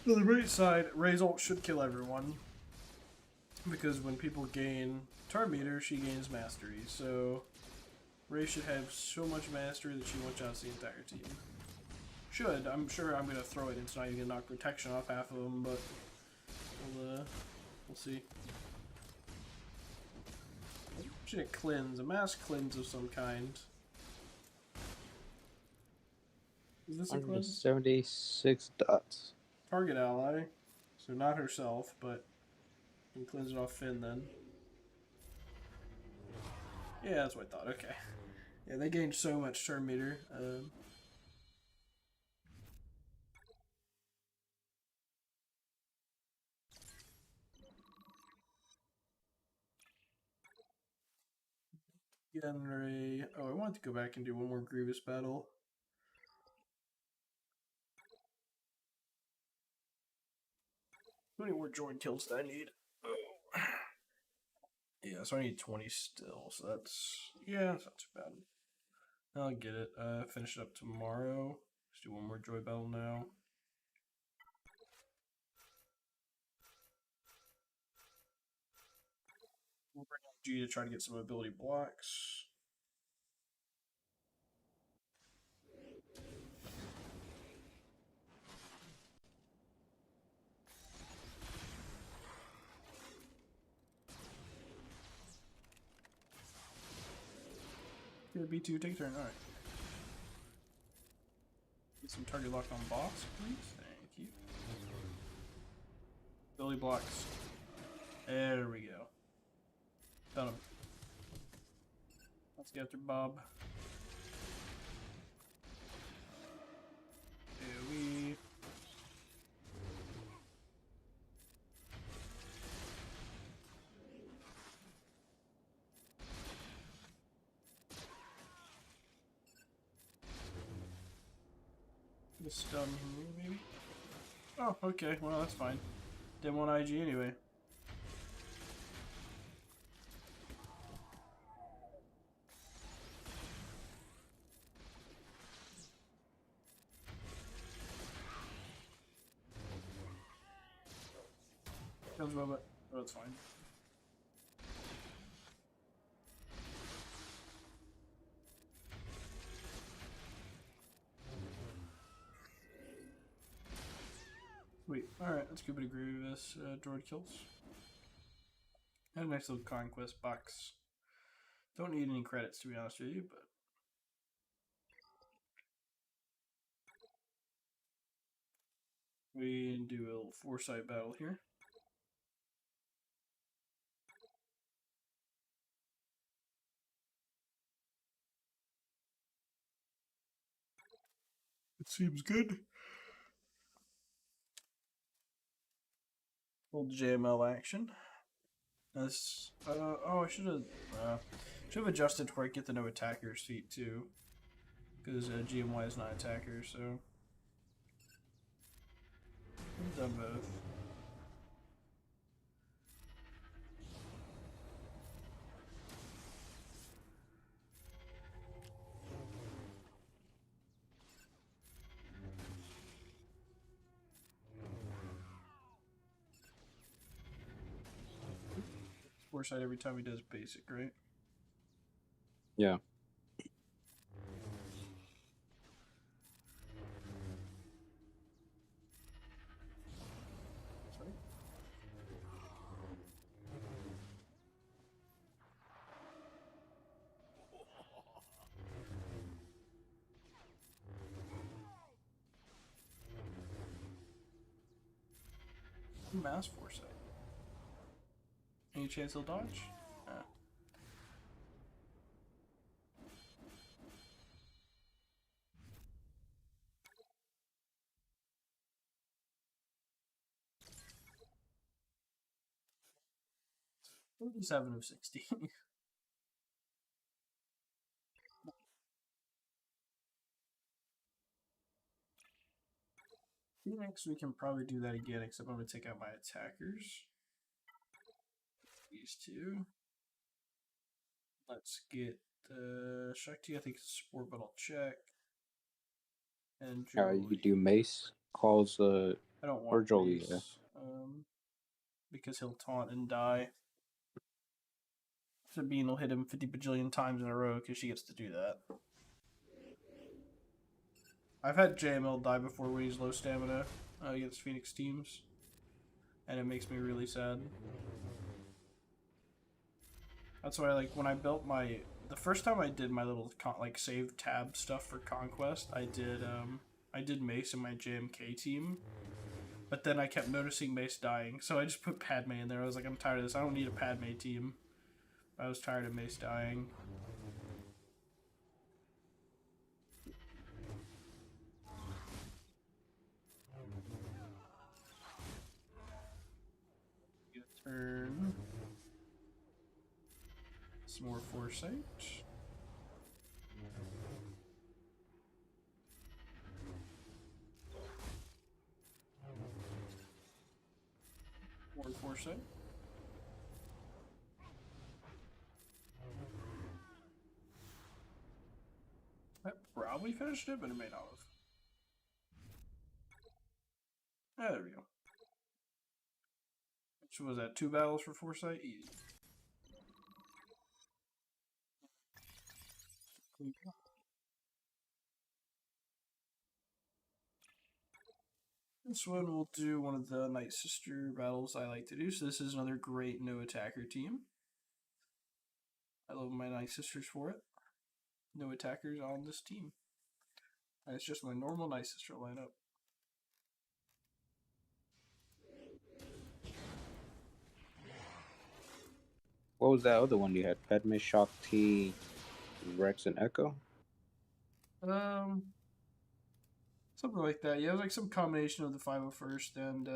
On the right side, Ray's ult should kill everyone. Because when people gain turn meter, she gains mastery. So Ray should have so much mastery that she one-shots the entire team. Should. I'm sure I'm going to throw it in tonight. You can knock protection off half of them, but we'll see. Should a cleanse, a mass cleanse of some kind. Is this a cleanse? 176 dots. Target ally, so not herself, but you can cleanse it off Finn then. Yeah, that's what I thought. Okay. Yeah, they gained so much turn meter. Ray. Oh, I wanted to go back and do one more Grievous battle. How many more joint kills do I need? Oh. Yeah, so I need 20 still, so that's... Yeah, that's not too bad. I'll get it. Finish it up tomorrow. Let's do one more joy battle now. We'll bring out G to try to get some ability blocks. Get a B2, take a turn. Alright. Get some target lock on boss, please. Thank you. Ability blocks. There we go. Done him. Let's get after Bob. AoE. Get a stun here, maybe? Oh, okay. Well, that's fine. Didn't want IG anyway. comes moment. Oh, it's fine. Sweet. Alright, let's give it a Grievous droid kills. And a nice little conquest box. Don't need any credits to be honest with you, but we do a little foresight battle here. It seems good. Little JML action. This, oh, I should have adjusted to where I get the no attackers feat too, because GMY is not attacker, so I've done both. Foresight every time he does basic, right? Yeah. Sorry. Mass foresight. Any chance he'll dodge? 37 of 60. Phoenix, we can probably do that again, except I'm going to take out my attackers. These two. Let's get Shakti, I think it's support, but I'll check. And Jolie. You could do Mace, calls I don't want or Jolie, Mace, yeah. because he'll taunt and die. Sabine will hit him 50 bajillion times in a row because she gets to do that. I've had JML die before when he's low stamina against Phoenix teams, and it makes me really sad. That's why, like, when I built my the first time I did my little like save tab stuff for Conquest, I did Mace in my JMK team, but then I kept noticing Mace dying, so I just put Padme in there. I was like, I'm tired of this. I don't need a Padme team. I was tired of Mace dying. Turn. Some more foresight. More foresight. That probably finished it, but it may not have. Ah, there we go. So was that 2 battles for foresight? Easy. This one will do one of the Night Sister battles I like to do. So this is another great no attacker team. I love my Night Sisters for it. No attackers on this team. And it's just my normal Night Sister lineup. What was that other one you had? Padme, Shakti, Rex, and Echo? Something like that. Yeah, it was like some combination of the 501st and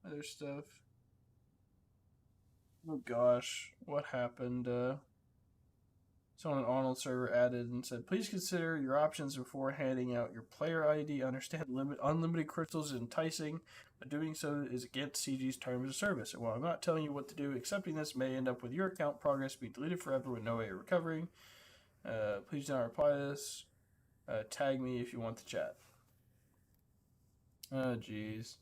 other stuff. Oh gosh, what happened? Someone on Arnold server added and said, please consider your options before handing out your player ID. Understand unlimited crystals is enticing, but doing so is against CG's terms of service. And while I'm not telling you what to do, accepting this may end up with your account progress being deleted forever with no way of recovering. Please do not reply to this. Tag me if you want to chat. Oh, jeez.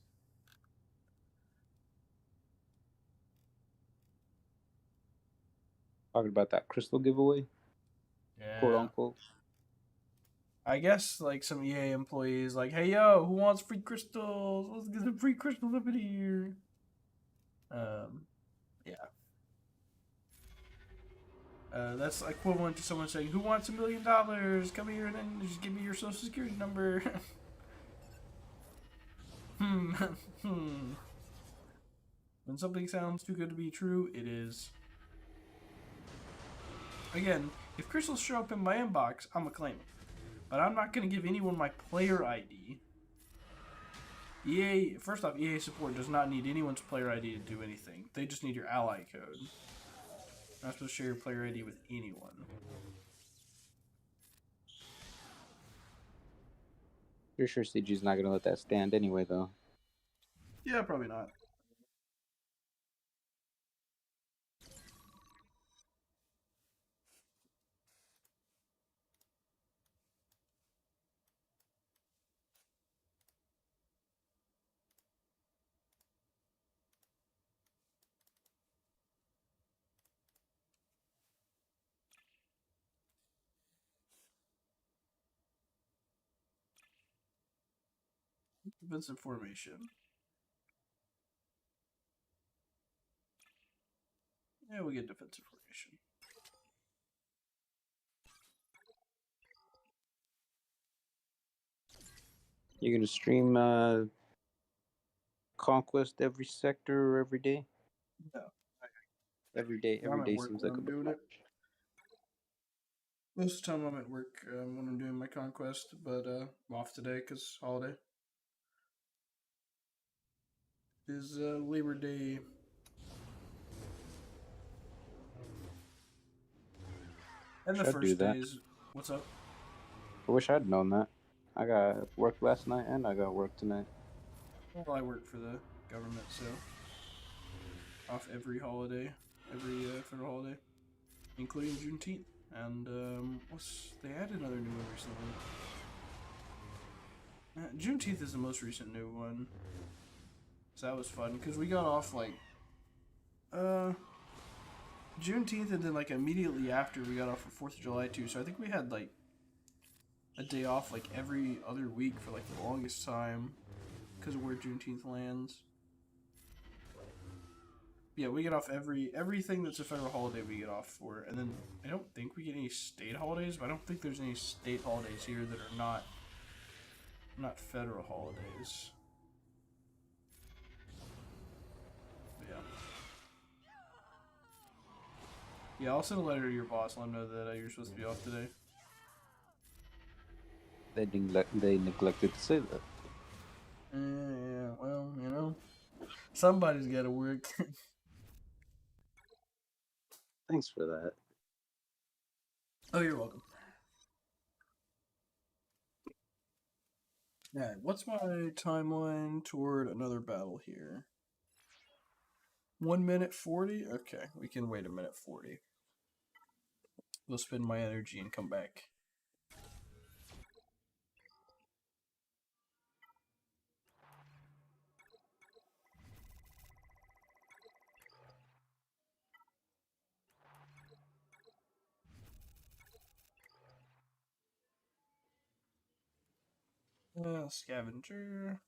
Talking about that crystal giveaway, quote Yeah. unquote. I guess like some EA employees like, hey yo, who wants free crystals? Let's get some free crystals up in here. Yeah. That's equivalent to someone saying, "Who wants $1 million? Come here and then just give me your social security number." Hmm. Hmm. When something sounds too good to be true, it is. Again, if crystals show up in my inbox, I'm gonna claim them, but I'm not gonna give anyone my player ID. EA, first off, EA support does not need anyone's player ID to do anything. They just need your ally code. You're not supposed to share your player ID with anyone. Pretty sure CG's not gonna let that stand anyway, though. Yeah, probably not. Defensive formation. Yeah, we get defensive formation. You're gonna stream Conquest every sector or every day? No. Every day. I'm Every at day work seems when like a I'm bit doing much. it. Most of the time I'm at work when I'm doing my conquest, but I'm off today because holiday. Is Labor Day. And the Wish I'd do first that. days. What's up? I wish I'd known that. I got work last night and I got work tonight. Well, I work for the government, so off every holiday, every federal holiday, including Juneteenth. And they added another new one recently. Juneteenth is the most recent new one, so that was fun because we got off like Juneteenth, and then like immediately after we got off for 4th of July too. So I think we had like a day off like every other week for like the longest time because of where Juneteenth lands. Yeah, we get off everything that's a federal holiday we get off for, and then I don't think we get any state holidays. But I don't think there's any state holidays here that are not federal holidays. Yeah. Yeah, I'll send a letter to your boss. Let him know that you're supposed to be off today. They neglected to say that. Yeah, well, somebody's got to work. Thanks for that. Oh, you're welcome. Alright, what's my timeline toward another battle here? 1 minute 40? Okay, we can wait a minute 40. We'll spend my energy and come back. Scavenger.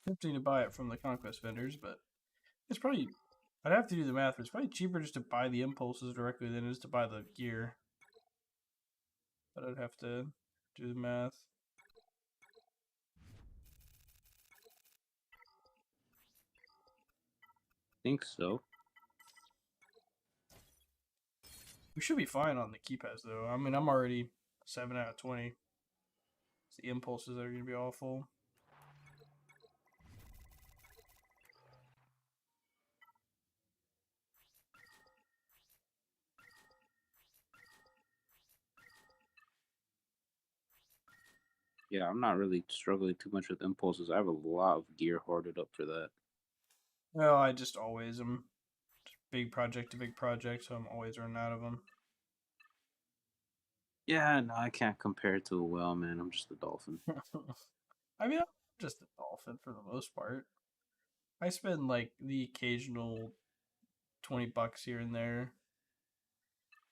15 to buy it from the conquest vendors, but it's probably, I'd have to do the math, but it's probably cheaper just to buy the impulses directly than it is to buy the gear. But I'd have to do the math. Think so. We should be fine on the keypads though. I mean, I'm already 7 out of 20. It's the impulses that are going to be awful. Yeah, I'm not really struggling too much with impulses. I have a lot of gear hoarded up for that. Well, I just always am big project to big project, so I'm always running out of them. Yeah, no, I can't compare it to a whale, man. I'm just a dolphin. I mean, just a dolphin for the most part. I spend like the occasional $20 here and there.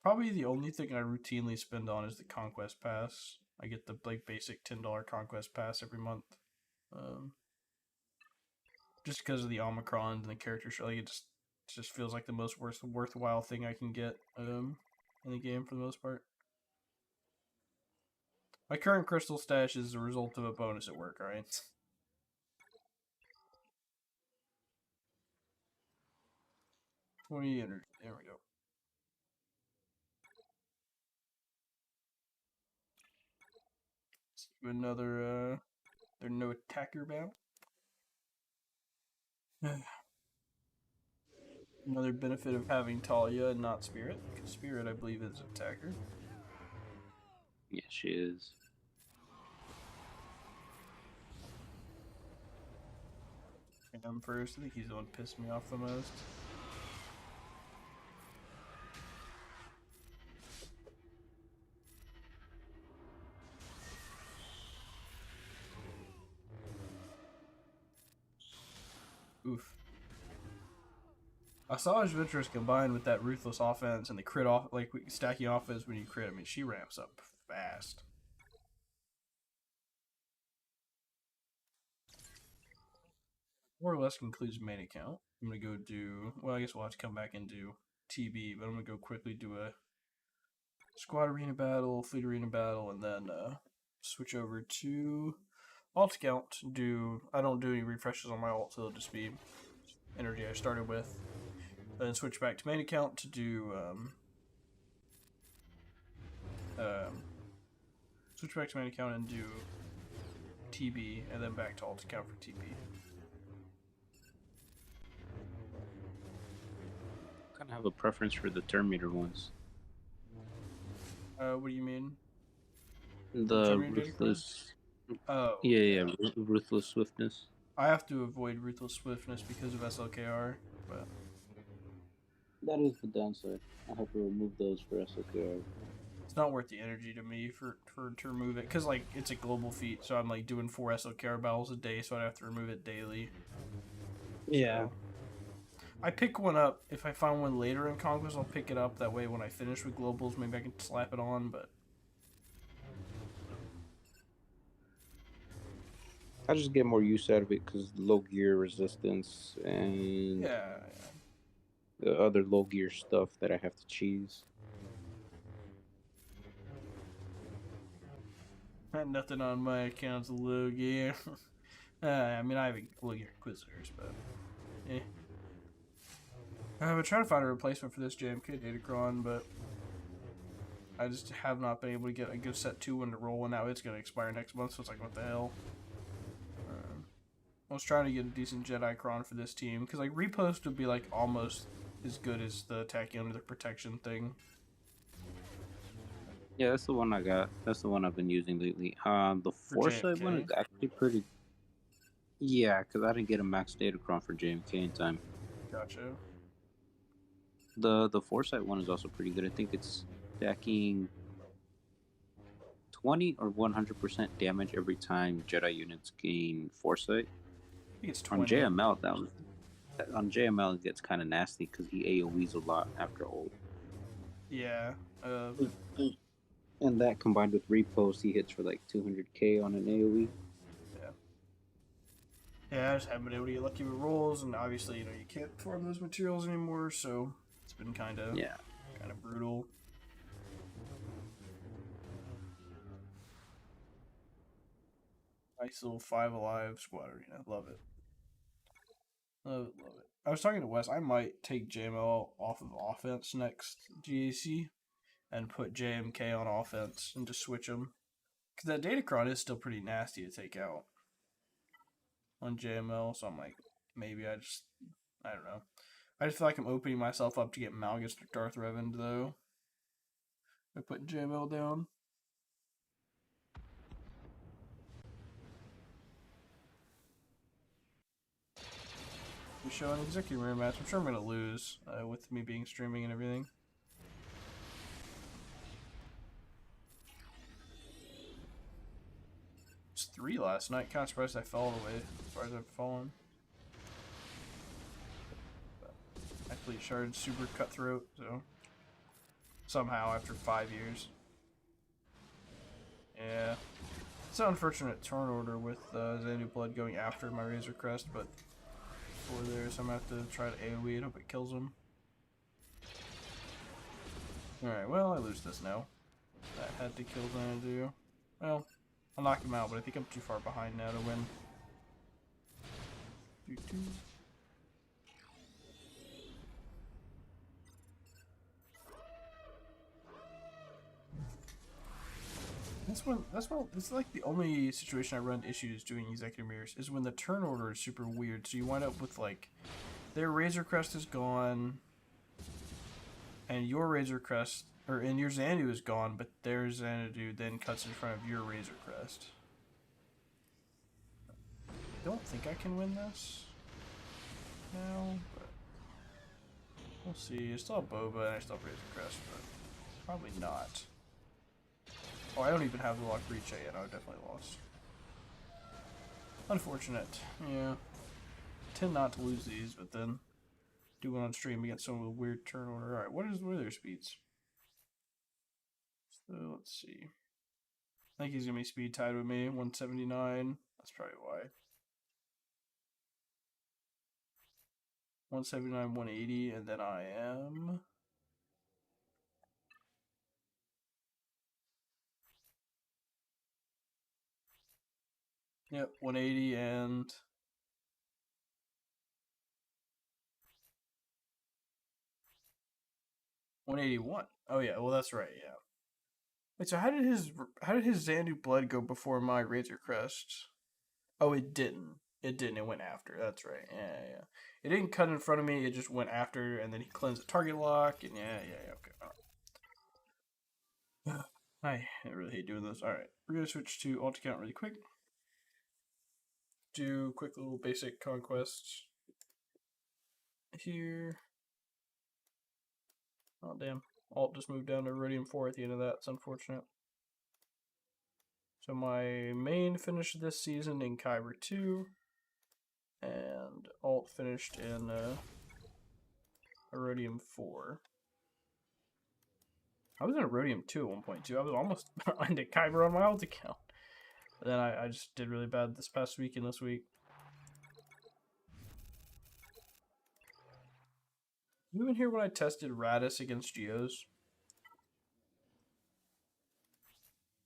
Probably the only thing I routinely spend on is the Conquest Pass. I get the like basic $10 Conquest Pass every month. Just because of the Omicron and the character show, like it just feels like the most worthwhile thing I can get in the game for the most part. My current crystal stash is a result of a bonus at work, alright? 20 energy. There we go. Let's do another, there's no attacker bound. Another benefit of having Talia and not Spirit, because Spirit, I believe, is attacker. Yeah, she is. Him first. I think he's the one pissed me off the most. Oof. Asajj Ventress combined with that ruthless offense and the crit off, like stacking offense when you crit. I mean, she ramps up fast. More or less concludes main account. I'm gonna go do. Well, I guess we'll have to come back and do TB, but I'm gonna go quickly do a squad arena battle, fleet arena battle, and then switch over to alt account. I don't do any refreshes on my alt, so it'll just be energy I started with. Then switch back to main account to do switch back to main account and do TB, and then back to alt account for TB. Kind of have a preference for the turn meter ones. What do you mean? The ruthless. Oh. Yeah, ruthless swiftness. I have to avoid ruthless swiftness because of SLKR, but that is the downside. I have to remove those for SLKR. It's not worth the energy to me to remove it, because like it's a global feat, so I'm like doing 4 SLKR battles a day, so I'd have to remove it daily. Yeah. So, I pick one up. If I find one later in Conquest, I'll pick it up. That way when I finish with globals, maybe I can slap it on, but I just get more use out of it because low gear resistance and yeah. the other low gear stuff that I have to cheese. Nothing on my account's low gear. I mean, I have low gear Inquisitors, but eh. I've been trying to find a replacement for this JMK Datacron, but I just have not been able to get a good set 2 one to roll, and now it's going to expire next month, so it's like, what the hell? I was trying to get a decent Jedi Cron for this team, because like Repost would be like almost as good as the attacking under the protection thing. Yeah, that's the one I got. That's the one I've been using lately. The Foresight one is actually pretty. Yeah, because I didn't get a max Datacron for JMK in time. Gotcha. The Foresight one is also pretty good. I think it's stacking 20 or 100% damage every time Jedi units gain Foresight. I think it's 20. On JML it gets kind of nasty because he AoEs a lot after ult. Yeah. And that combined with Repost, he hits for like 200k on an AoE. Yeah, I just haven't been able to get lucky with rolls, and obviously, you can't farm those materials anymore, so it's been kind of brutal. Nice little 5 alive squad arena. Love it. Love it. I was talking to Wes. I might take JML off of offense next GAC and put JMK on offense and just switch them. Because that Datacron is still pretty nasty to take out on JML, so I'm like, maybe I don't know. I just feel like I'm opening myself up to get Malgus or Darth Revan, though. By putting JML down. We show an executive mirror match. I'm sure I'm going to lose with me being streaming and everything. It's 3 3 last night. Kind of surprised I fell all the way as far as I've fallen. Athlete shard super cutthroat, so somehow after 5 years. Yeah. It's an unfortunate turn order with Xandu Blood going after my Razor Crest, but before there, so I'm gonna have to try to AoE and hope it kills him. Alright, well, I lose this now. That had to kill Xanadu. Well, I'll knock him out, but I think I'm too far behind now to win. Doo-doo. It's like the only situation I run issues doing executive mirrors is when the turn order is super weird. So you wind up with like, their Razor Crest is gone, and your Razor Crest, and your Xanadu is gone, but their Xanadu then cuts in front of your Razor Crest. I don't think I can win this now, but we'll see. I still have Boba and I still have Razor Crest, but probably not. Oh, I don't even have the Lock Breach yet. I definitely lost. Unfortunate. Yeah. Tend not to lose these, but then do one on stream against someone with a weird turn order. Alright, what are their speeds? So let's see. I think he's gonna be speed tied with me. 179. That's probably why. 179, 180, and then I am. Yep, 180 and 181. Oh yeah, well that's right, yeah. Wait, so how did his Xandu Blood go before my Razor Crest? Oh, it didn't. It didn't. It went after. That's right. Yeah. It didn't cut in front of me. It just went after, and then he cleansed the target lock, and yeah. Okay. All right. I really hate doing this. All right, we're gonna switch to alt account really quick. Do quick little basic conquests here. Oh damn! Alt just moved down to Rhodium 4 at the end of that. It's unfortunate. So my main finished this season in Kyber 2, and alt finished in Rhodium 4. I was in Rhodium 2 at 1.2. I was almost behind a Kyber on my alt account. But then I just did really bad this past week and this week. You even hear when I tested Radis against Geos?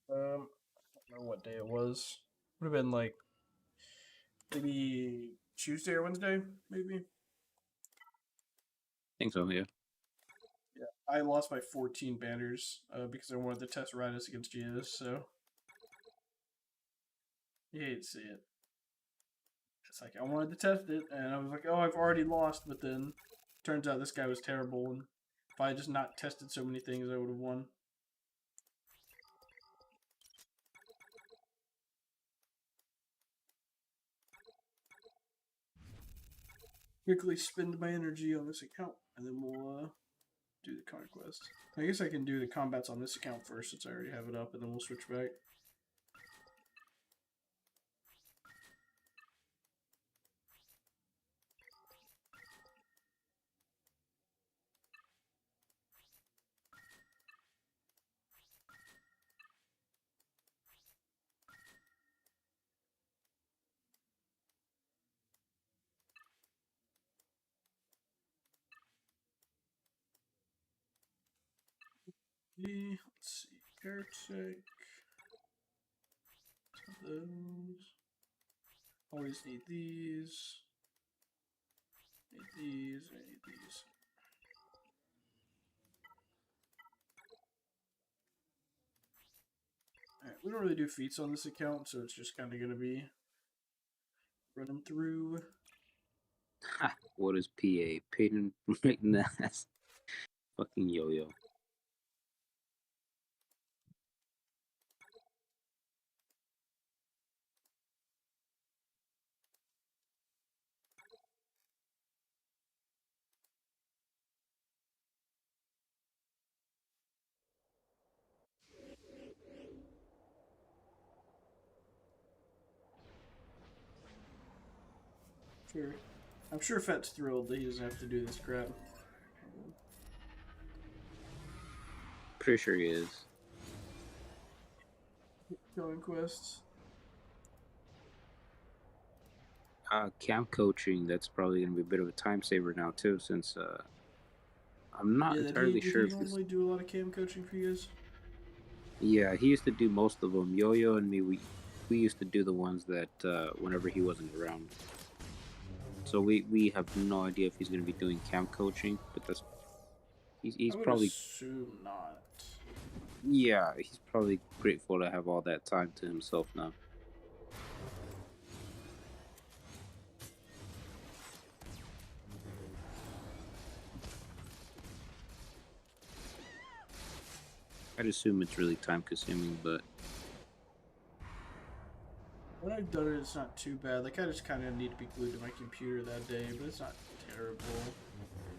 I don't know what day it was. Would have been like maybe Tuesday or Wednesday, maybe. I think so, yeah. Yeah, I lost by 14 banners because I wanted to test Radis against Geos, so you hate to see it. It's like I wanted to test it, and I was like, oh, I've already lost, but then turns out this guy was terrible, and if I had just not tested so many things, I would have won. Quickly spend my energy on this account, and then we'll do the conquest. I guess I can do the combats on this account first, since I already have it up, and then we'll switch back. Let's see, Heretic. Those. Always need these. Need these. I need these. Alright, we don't really do feats on this account, so it's just kind of going to be running through. Ha, what is PA? Pain right in the ass. Fucking yo-yo. Sure. I'm sure Fett's thrilled that he doesn't have to do this crap. Pretty sure he is. Conquest. Camp coaching, that's probably going to be a bit of a time saver now, too, since I'm not Yeah, entirely did sure he if this. normally do a lot of cam coaching for you guys? Yeah, he used to do most of them. Yo-Yo and me, we used to do the ones that whenever he wasn't around. So we have no idea if he's going to be doing camp coaching, but he's I would probably, assume not. yeah, he's probably grateful to have all that time to himself now. I'd assume it's really time consuming, but When I've done it, it's not too bad. Like, I just kind of need to be glued to my computer that day, but it's not terrible.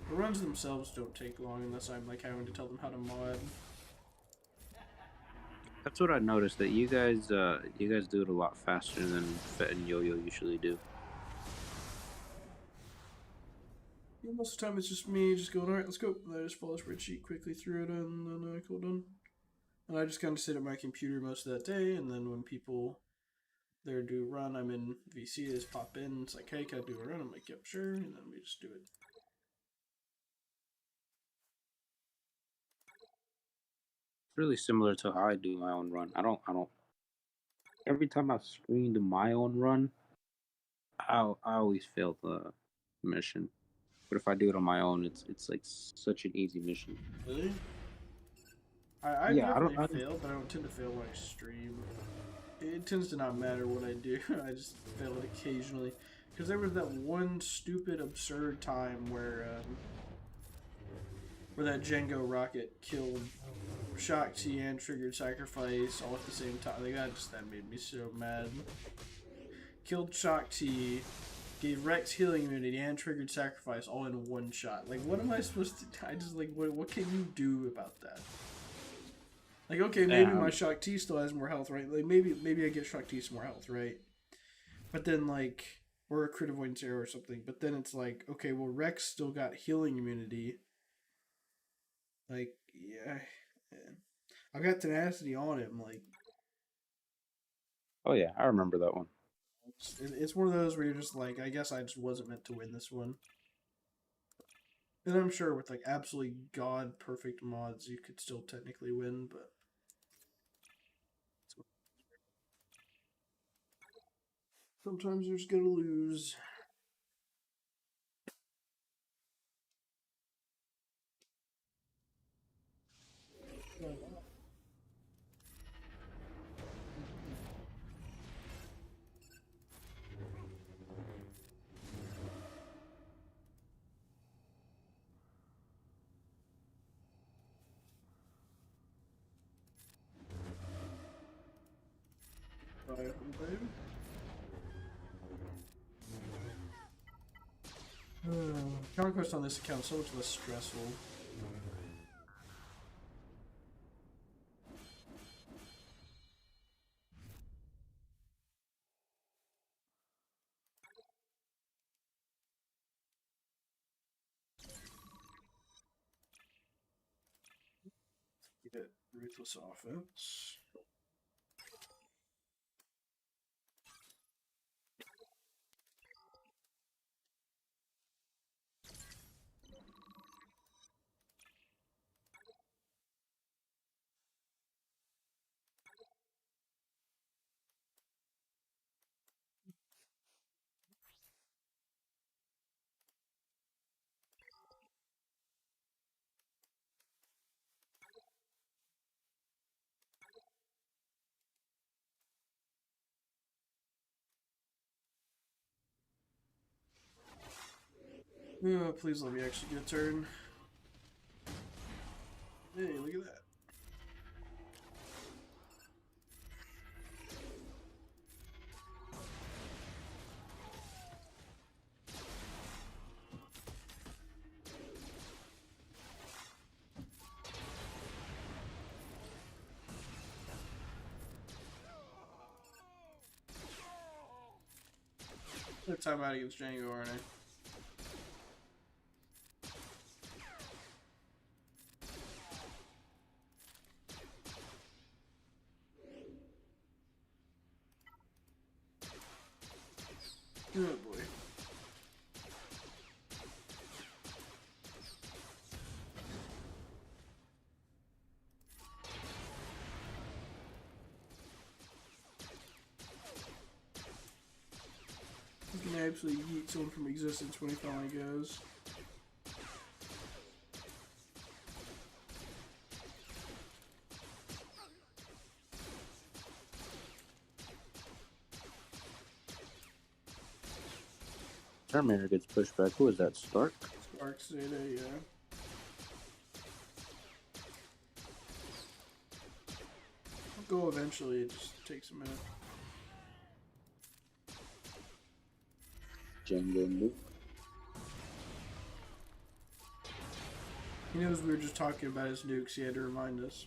The runs themselves don't take long unless I'm, like, having to tell them how to mod. that's what I noticed, that you guys do it a lot faster than Fett and Yo-Yo usually do. Yeah, most of the time it's just me just going, alright, let's go. And I just follow a spreadsheet quickly through it and then I go done. And I just kind of sit at my computer most of that day, and then when people there do run, I'm in VC, they just pop in, it's like, hey, can I do a run? I'm like, yep, sure, and then we just do it. It's really similar to how I do my own run. I don't. Every time I've screened my own run, I always fail the mission. But if I do it on my own, it's like such an easy mission. Really? I've Yeah, definitely I don't. failed, but I don't tend to fail when I stream. It tends to not matter what I do. I just fail it occasionally. Because there was that one stupid, absurd time where that Django rocket killed Shock T and Triggered Sacrifice all at the same time. Like, that made me so mad. Killed Shock T, gave Rex healing immunity and Triggered Sacrifice all in one shot. Like, what am I supposed to do? I just, like, what can you do about that? Like, okay, maybe my Shock T still has more health, right? Like, maybe I get Shock T some more health, right? But then, like, or a crit avoidance arrow or something. But then it's like, okay, well, Rex still got healing immunity. Like, yeah. I got tenacity on him. Like, Oh yeah, I remember that one. it's one of those where you're just like, I guess I just wasn't meant to win this one. And I'm sure with, like, absolutely god perfect mods, you could still technically win, but sometimes you're just gonna lose. Conquest on this account is so much less stressful. Get Ruthless Offense. Oh, please let me actually get a turn. Hey, look at that. No time out against Django, aren't I? Good boy. He's gonna absolutely yeet someone from existence when he finally goes. Terminator gets pushed back. Who is that? Stark? Stark Zeta, yeah. I'll go eventually, it just takes a minute. Django Nuke. He knows we were just talking about his nukes, he had to remind us.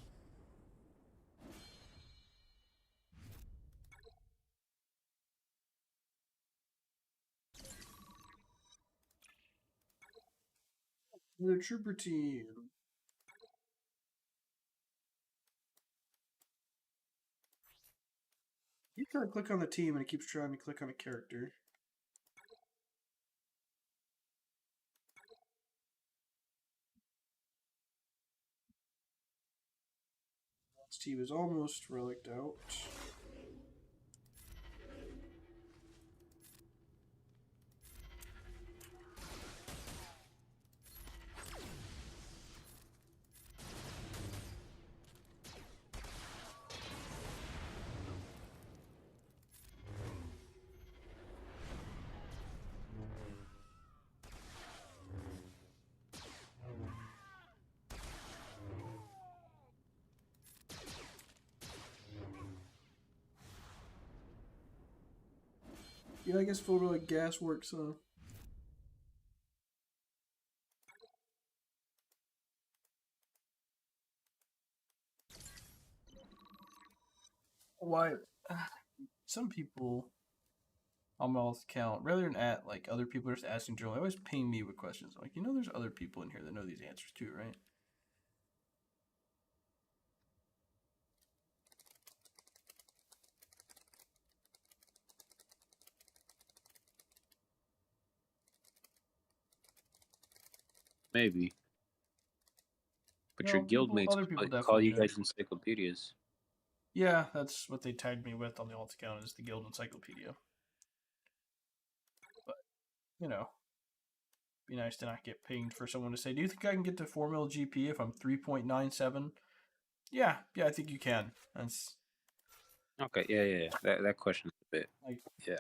The trooper team. You try to click on the team and it keeps trying to click on a character. This team is almost relicked out. Yeah, I guess photo like gas works, huh? Why? Some people on my account, rather than at like other people just asking generally, always ping me with questions. Like, there's other people in here that know these answers too, right? Maybe. But your guildmates Other people call definitely you know. guys encyclopedias. Yeah, that's what they tagged me with on the alt account is the guild encyclopedia. But, be nice to not get pinged for someone to say, do you think I can get to 4 mil GP if I'm 3.97? Yeah, I think you can. That's Okay, yeah. That question's a bit. like, Yeah.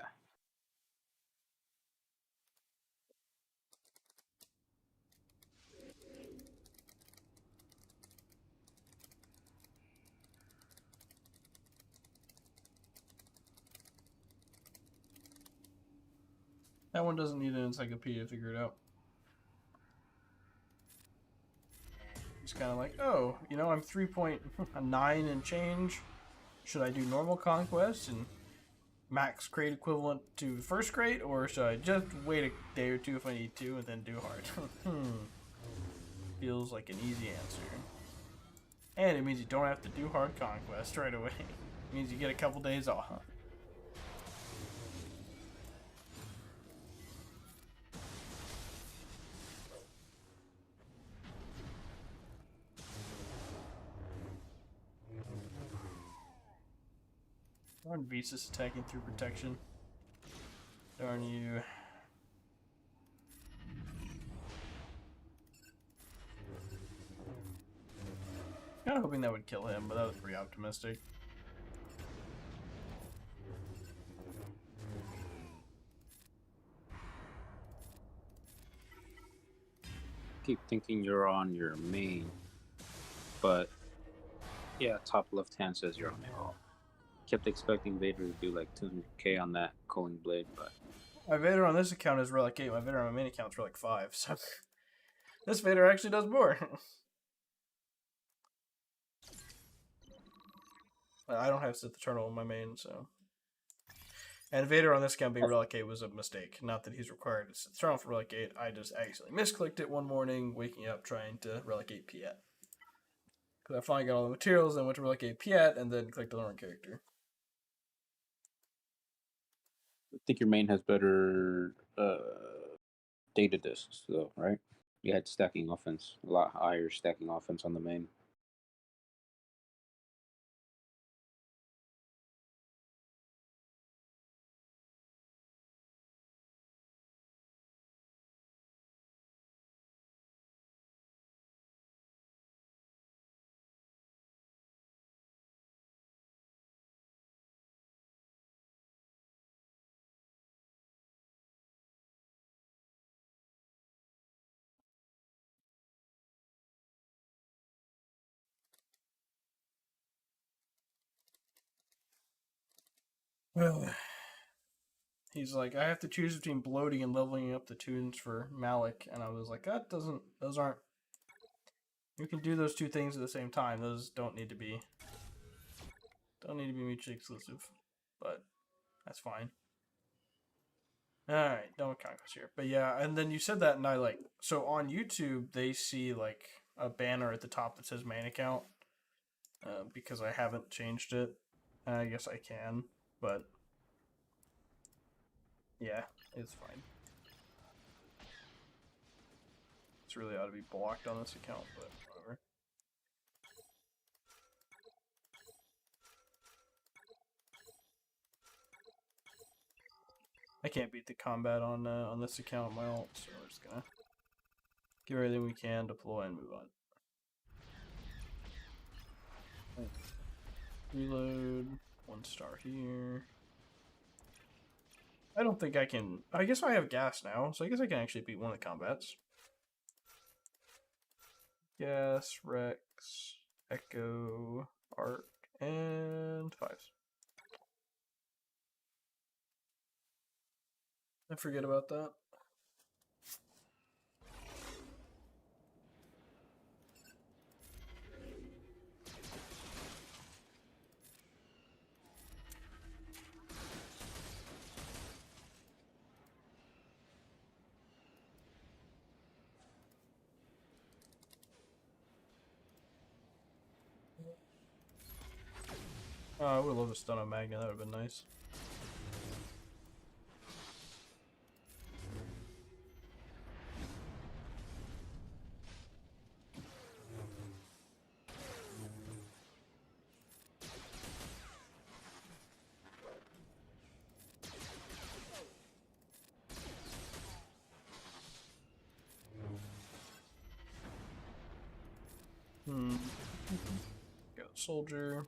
that one doesn't need an encyclopedia to figure it out. It's kind of like, oh, I'm 3.9 and change. Should I do normal conquest and max crate equivalent to first crate, or should I just wait a day or two if I need to and then do hard? Feels like an easy answer. And it means you don't have to do hard conquest right away. It means you get a couple days off. Darn Visas attacking through protection. Darn you. Kind of hoping that would kill him, but that was pretty optimistic. Keep thinking you're on your main, but yeah, top left hand says you're on it all. Kept expecting Vader to do like 200k on that Culling Blade, but My Vader on this account is relic 8. My Vader on my main account is relic 5. So this Vader actually does more. But I don't have Sith Eternal in my main, so And Vader on this account being Relic 8 was a mistake. Not that he's required to sit strong for Relic 8. I just accidentally misclicked it one morning, waking up trying to Relic 8 Piet. Because I finally got all the materials, then went to Relic 8 Piet, and then clicked on the wrong character. I think your main has better data discs, though, right? You had stacking offense, a lot higher stacking offense on the main. He's like, I have to choose between bloating and leveling up the tunes for Malik, and I was like, those aren't. You can do those two things at the same time. Those don't need to be mutually exclusive, but that's fine. All right, done with Conquest here. But yeah, and then you said that, and I like, so on YouTube they see like a banner at the top that says main account, because I haven't changed it. I guess I can, but yeah, it's fine. It's really ought to be blocked on this account, but whatever. I can't beat the combat on this account of my ult, so we're just gonna give everything we can, deploy, and move on. Reload. 1 star here. I don't think I can. I guess I have gas now, so I guess I can actually beat one of the combats. Gas, Rex, Echo, Arc, and 5s. I forget about that. Oh, I would have loved a stun on Magna, that would have been nice. Got soldier.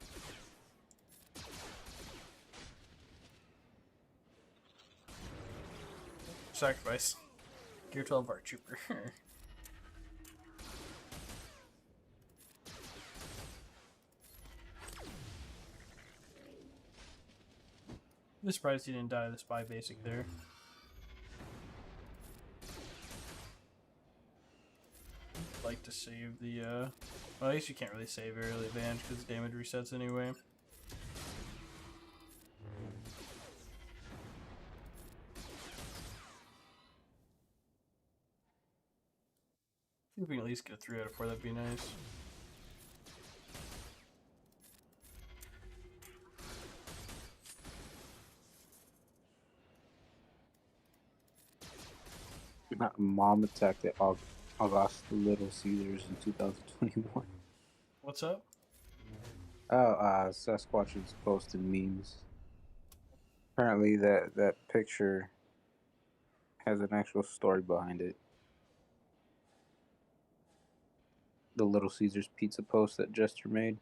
Sacrifice. Gear 12 Arc Trooper. I'm surprised he didn't die to the spy basic there. Like to save the well, at least you can't really save early advantage because damage resets anyway. If we can at least get a 3 out of 4, that'd be nice. Mom attacked at August Little Caesars in 2021. What's up? Oh, Sasquatch is posting memes. Apparently, that picture has an actual story behind it. The Little Caesars pizza post that Jester made.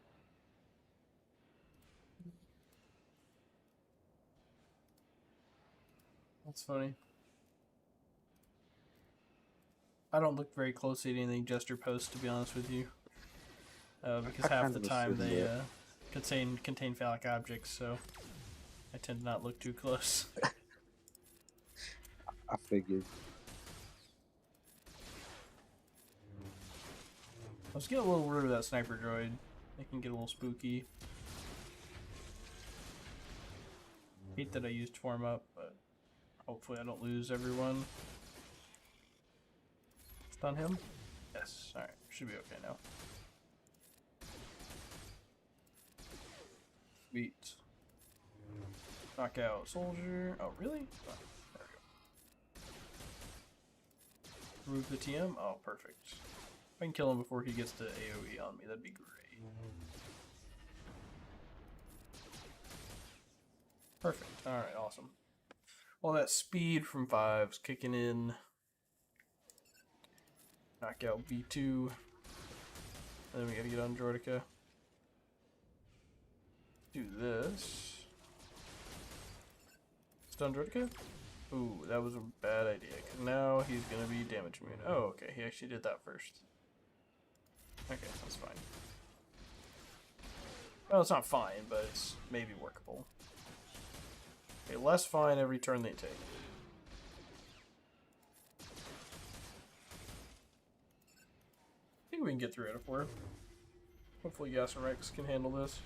That's funny. I don't look very closely at anything Jester posts, to be honest with you. Because half the time they contain phallic objects, so I tend to not look too close. I figured. Let's get a little rid of that sniper droid. It can get a little spooky. Hate that I used Form Up, but hopefully I don't lose everyone. Stun him? Yes. Alright, should be okay now. Sweet. Knockout soldier. Oh, really? Oh, there we go. Remove the TM? Oh, perfect. If I can kill him before he gets to AoE on me, that'd be great. Perfect. Alright, awesome. All that speed from 5's kicking in. Knockout V2. And then we gotta get on Jordica. Do this. Stun Jordica? Ooh, that was a bad idea, because now he's gonna be damage immune. Oh, okay, he actually did that first. Okay, that's fine. Well, it's not fine, but it's maybe workable. Okay, less fine every turn they take. I think we can get through it if we're... Hopefully Gas and Rex can handle this.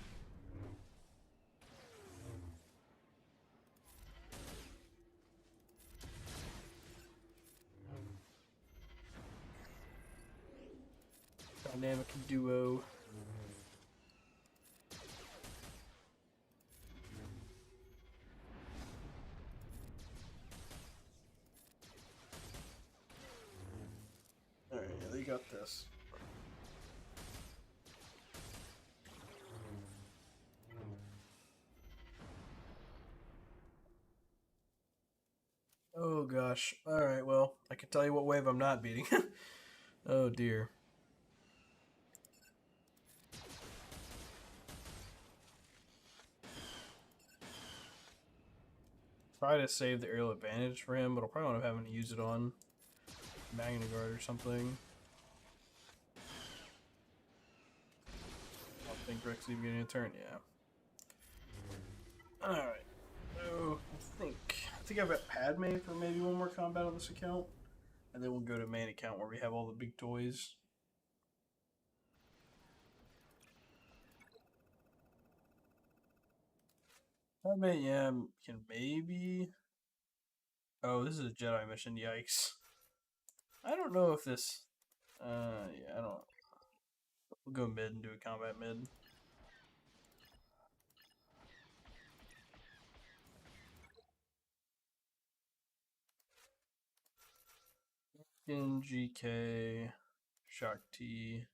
Dynamic duo. Alright, yeah, they got this. Oh gosh. Alright, well, I can tell you what wave I'm not beating. Oh dear. Try to save the aerial advantage for him, but I'll probably end up having to use it on Magna Guard or something. I don't think Rick's even getting a turn, yeah. Alright. So I think I've got Padme for maybe one more combat on this account. And then we'll go to main account where we have all the big toys. Padme, yeah, can maybe... Oh, this is a Jedi mission, yikes. I don't know if this... yeah, I don't... We'll go mid and do a combat mid. In GK, Shakti.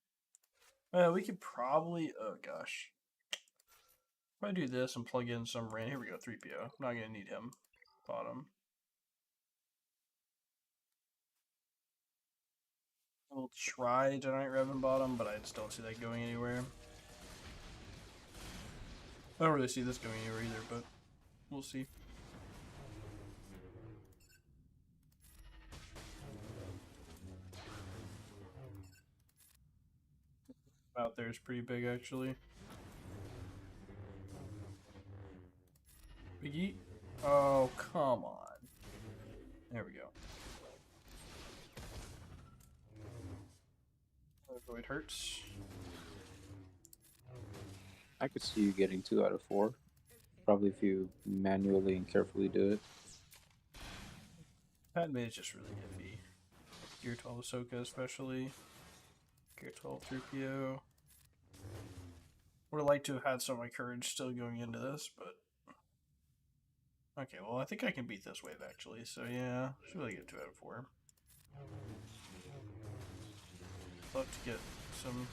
We could probably... Oh, gosh. If I do this and plug in some random... Here we go, 3PO. Not going to need him. Bottom. We'll try Giant Revan bottom, but I just don't see that going anywhere. I don't really see this going anywhere either, but we'll see. Out there is pretty big, actually. Big Eat? Oh, come on. There we go. Avoid hurts. I could see you getting 2 out of 4. Probably if you manually and carefully do it. Padme is just really iffy. Gear 12 Ahsoka especially. Gear 12 3PO. Would have liked to have had some of my courage still going into this, but... Okay, well, I think I can beat this wave, actually. So, yeah, should really get 2 out of 4. Love to get some...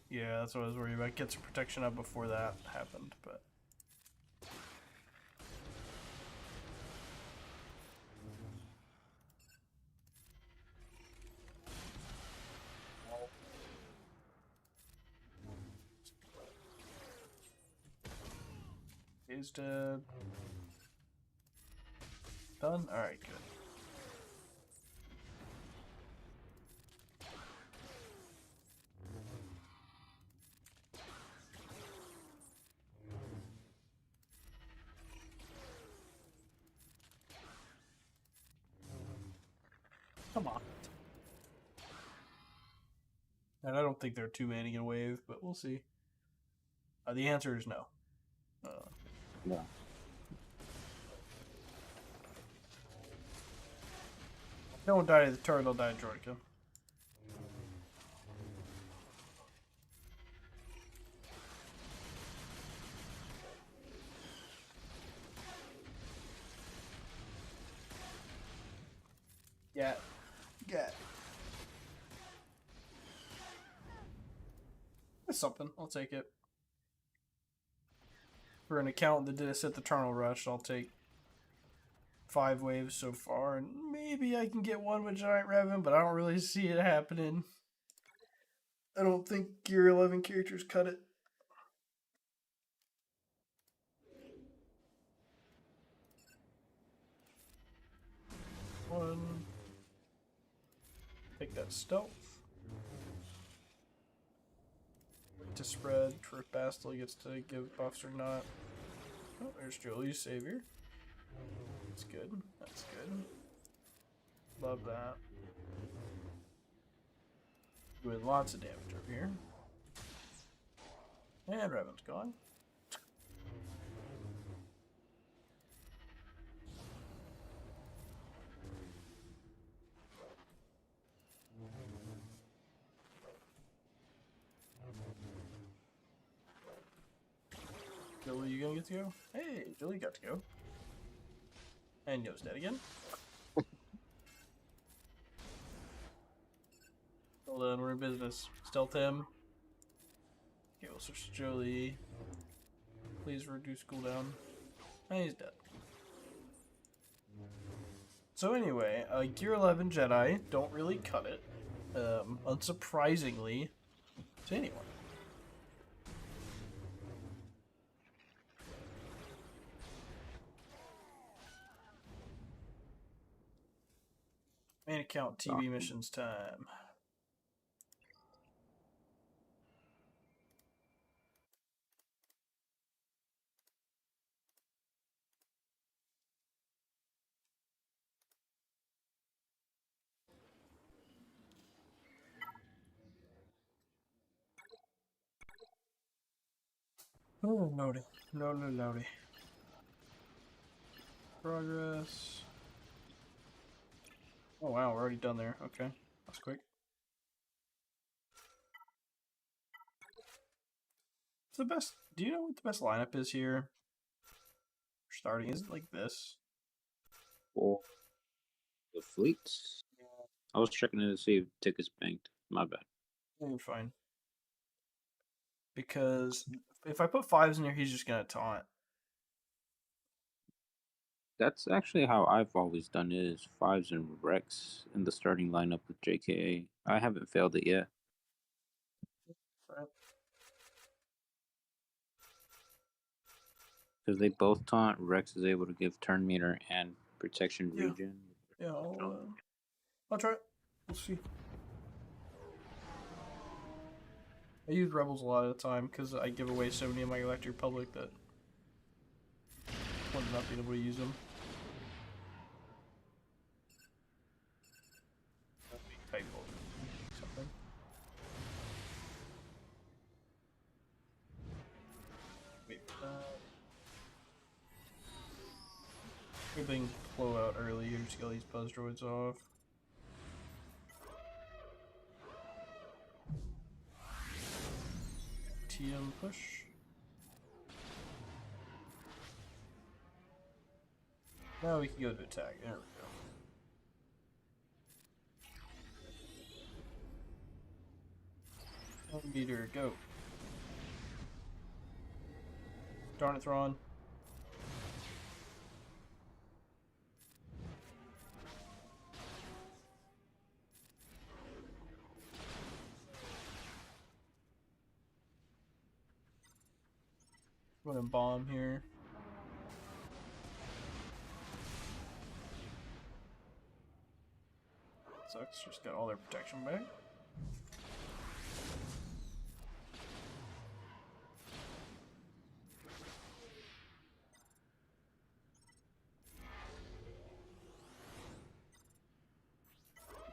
Yeah, that's what I was worried about. Get some protection up before that happened, but... He's dead. Done? Alright, good. Come on. And I don't think they're 2-manning a wave, but we'll see. The answer is no. No. Don't die to the turret, I'll die to Droideka. Yeah. Yeah. That's something. I'll take it. For an account that did a set the Eternal Rush, I'll take 5 waves so far, and maybe I can get one with Giant Revan, but I don't really see it happening. I don't think Gear 11 characters cut it. One. Take that stealth. Wait to spread for if Bastille gets to give buffs or not. Oh, there's Julie's Savior. That's good. That's good. Love that. Doing lots of damage over here. And Revan's gone. Julie, you gonna get to go? Hey, Julie got to go. And Yo's dead again. Hold on, we're in business. Stealth him. Okay, we'll switch to Jolie. Please reduce cooldown. And he's dead. So anyway, Gear 11 Jedi don't really cut it. Unsurprisingly, to anyone. Main account TV missions time. Oh, loading. Loading. Progress. Oh wow, we're already done there. Okay, that's quick. It's the best. Do you know what the best lineup is here? Starting is it like this? For the fleets? I was checking it to see if tickets banked. My bad. You're fine. Because if I put 5s in here, he's just gonna taunt. That's actually how I've always done it, is 5s and Rex in the starting lineup with JKA. I haven't failed it yet. Right. Because they both taunt. Rex is able to give turn meter and protection Yeah. regen. Yeah, I'll try it. We'll see. I use Rebels a lot of the time because I give away so many of my Galactic Republic that I'm not being able to use them. Type something. Wait, everything flow out early here to get all these buzz droids off. TM push. Now we can go to attack. There we go. Meter, go. Darn it, Thrawn. Go and bomb here. Sucks, just got all their protection back.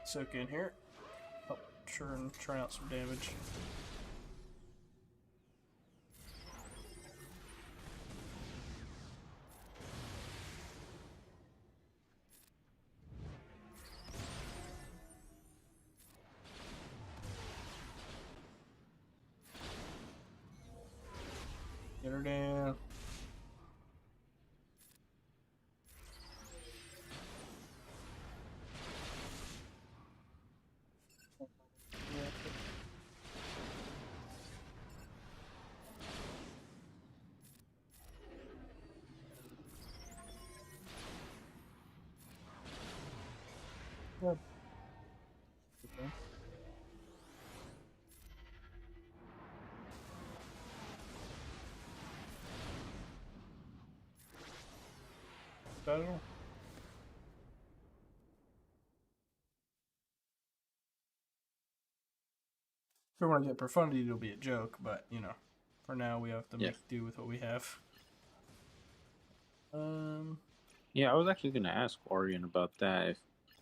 Soak in here. Help churn out some damage. Get her down. Yep. Okay. Battle. If we want to get profundity, it'll be a joke, but you know, for now we have to make do with what we have. Yeah, I was actually gonna ask Orion about that. If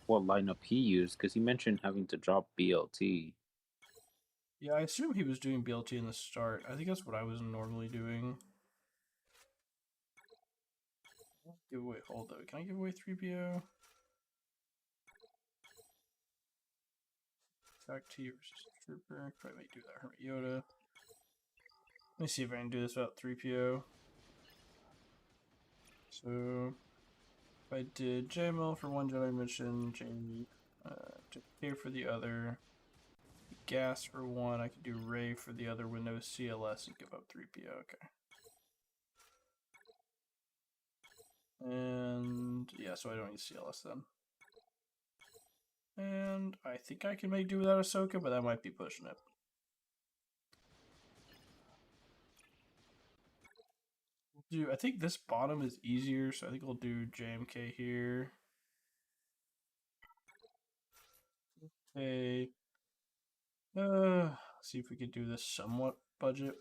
what lineup he used, because he mentioned having to drop BLT. Yeah, I assume he was doing BLT in the start. I think that's what I was normally doing. Give away, hold though. Can I give away 3PO? Fact T versus Trooper. Probably do that. Hermit Yoda. Let me see if I can do this without 3PO. So, if I did JML for one Jedi mission, K for the other, Gas for one, I could do Ray for the other with no CLS and give up 3PO. Okay. And yeah, so I don't need CLS then. And I think I can make do without Ahsoka, but that might be pushing it. I think this bottom is easier, so I think we'll do JMK here. Okay. See if we could do this somewhat budget.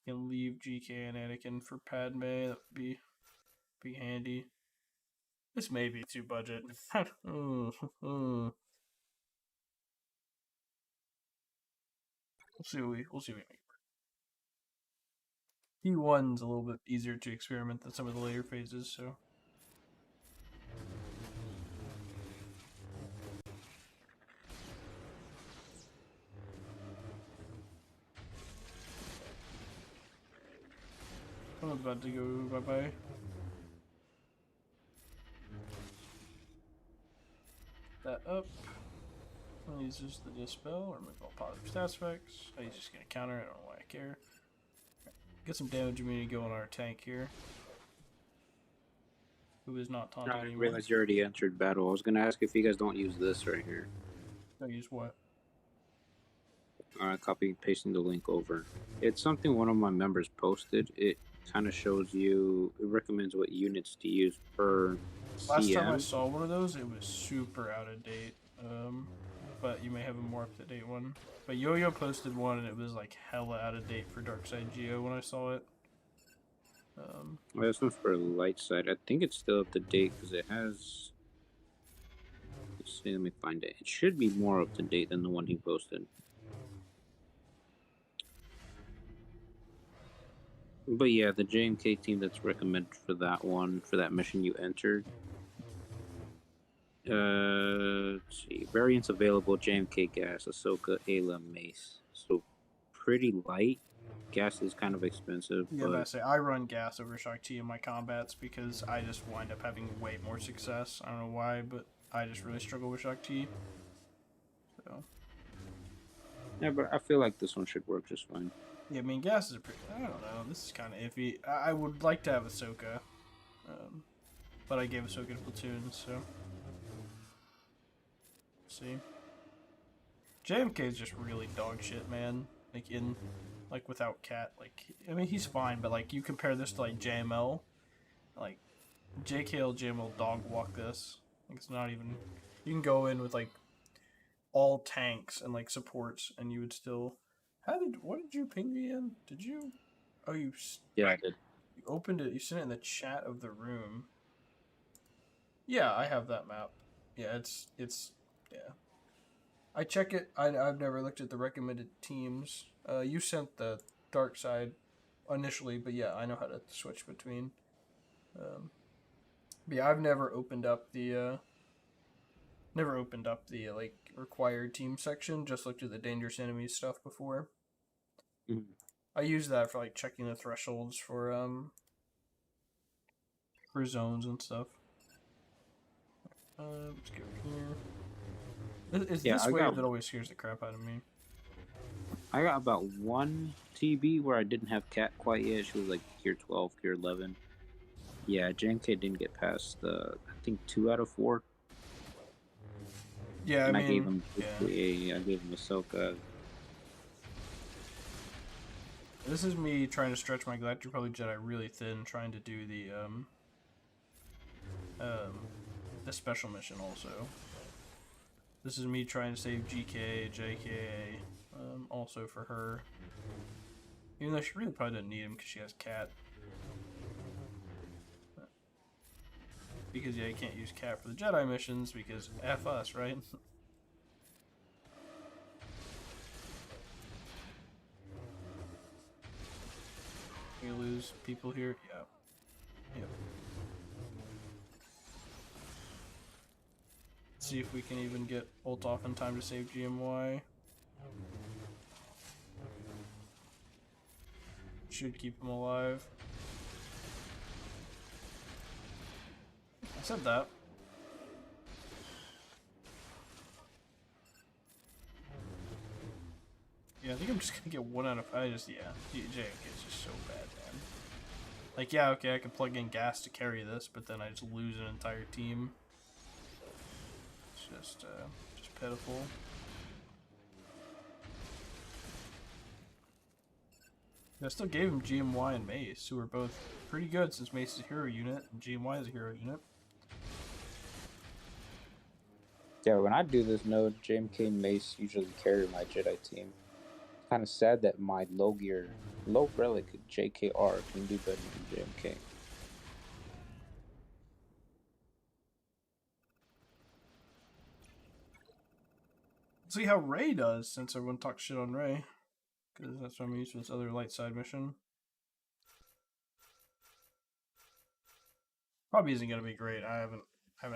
Can leave GK and Anakin for Padme. That would be handy. This may be too budget. We'll see what we make. P1's a little bit easier to experiment than some of the later phases, so. I'm about to go bye-bye. That up. I'll use just the dispel or remove all positive stat effects. He's just gonna counter it, I don't know why I care. Get some damage immunity going on our tank here. Who is not taunting I anyone. realized you already entered battle. I was gonna ask if you guys don't use this right here. Don't use what? Copy and pasting the link over. It's something one of my members posted. It kind of shows you, it recommends what units to use per Last time I CM. saw one of those, it was super out of date. But you may have a more up to date one. But Yo-Yo posted one and it was like hella out of date for Darkside Geo when I saw it. This one's for light side. I think it's still up to date because it has. Let's see, let me find it. It should be more up to date than the one he posted. But yeah, the JMK team that's recommended for that one, for that mission you entered. Let's see. Variants available: JMK Gas, Ahsoka, Ayla, Mace. So pretty light. Gas is kind of expensive. Yeah, but I say I run gas over Shakti in my combats because I just wind up having way more success. I don't know why, but I just really struggle with Shakti. So yeah, but I feel like this one should work just fine. yeah, I mean gas is pretty. I don't know. This is kind of iffy. I would like to have Ahsoka, but I gave Ahsoka to platoon, so see. JMK is just really dog shit, man. Like without Cat, like I mean he's fine, but like you compare this to like JML, like JKL JML dog walk this. Like it's not even. You can go in with like all tanks and like supports, and you would still. What did you ping me in? Did you? Oh, Yeah, I did. You opened it. You sent it in the chat of the room. Yeah, I have that map. Yeah, it's yeah. I check it. I've never looked at the recommended teams. You sent the dark side initially, but yeah, I know how to switch between. But yeah, I've never opened up the like required team section. Just looked at the dangerous enemies stuff before. Mhm. I use that for like checking the thresholds for zones and stuff. Let's go here. It's Yeah, this wave that always scares the crap out of me. I got about one TB where I didn't have Cat quite yet. She was like tier 12, tier 11. Yeah, JMK didn't get past the, I think, 2 out of 4. Yeah, And I I gave mean, him yeah. I gave him Ahsoka. This is me trying to stretch my Galactic Republic Jedi really thin, trying to do the special mission also. This is me trying to save GK, JK, also for her. Even though she really probably doesn't need him because she has Cat. Because, yeah, you can't use Cat for the Jedi missions because F us, right? We lose people here? Yeah. Yep. See if we can even get ult off in time to save GMY. Should keep him alive. I said that. Yeah, I think I'm just gonna get 1 out of 5. JFK is just so bad, man. Like, yeah, okay, I can plug in gas to carry this, but then I just lose an entire team. It's just pitiful. I still gave him GMY and Mace, who are both pretty good since Mace is a hero unit and GMY is a hero unit. Yeah, when I do this node, JMK and Mace usually carry my Jedi team. It's kind of sad that my low relic JKR can do better than JMK. See how Ray does since everyone talks shit on Ray. Because that's what I'm used to this other light side mission. Probably isn't going to be great. I haven't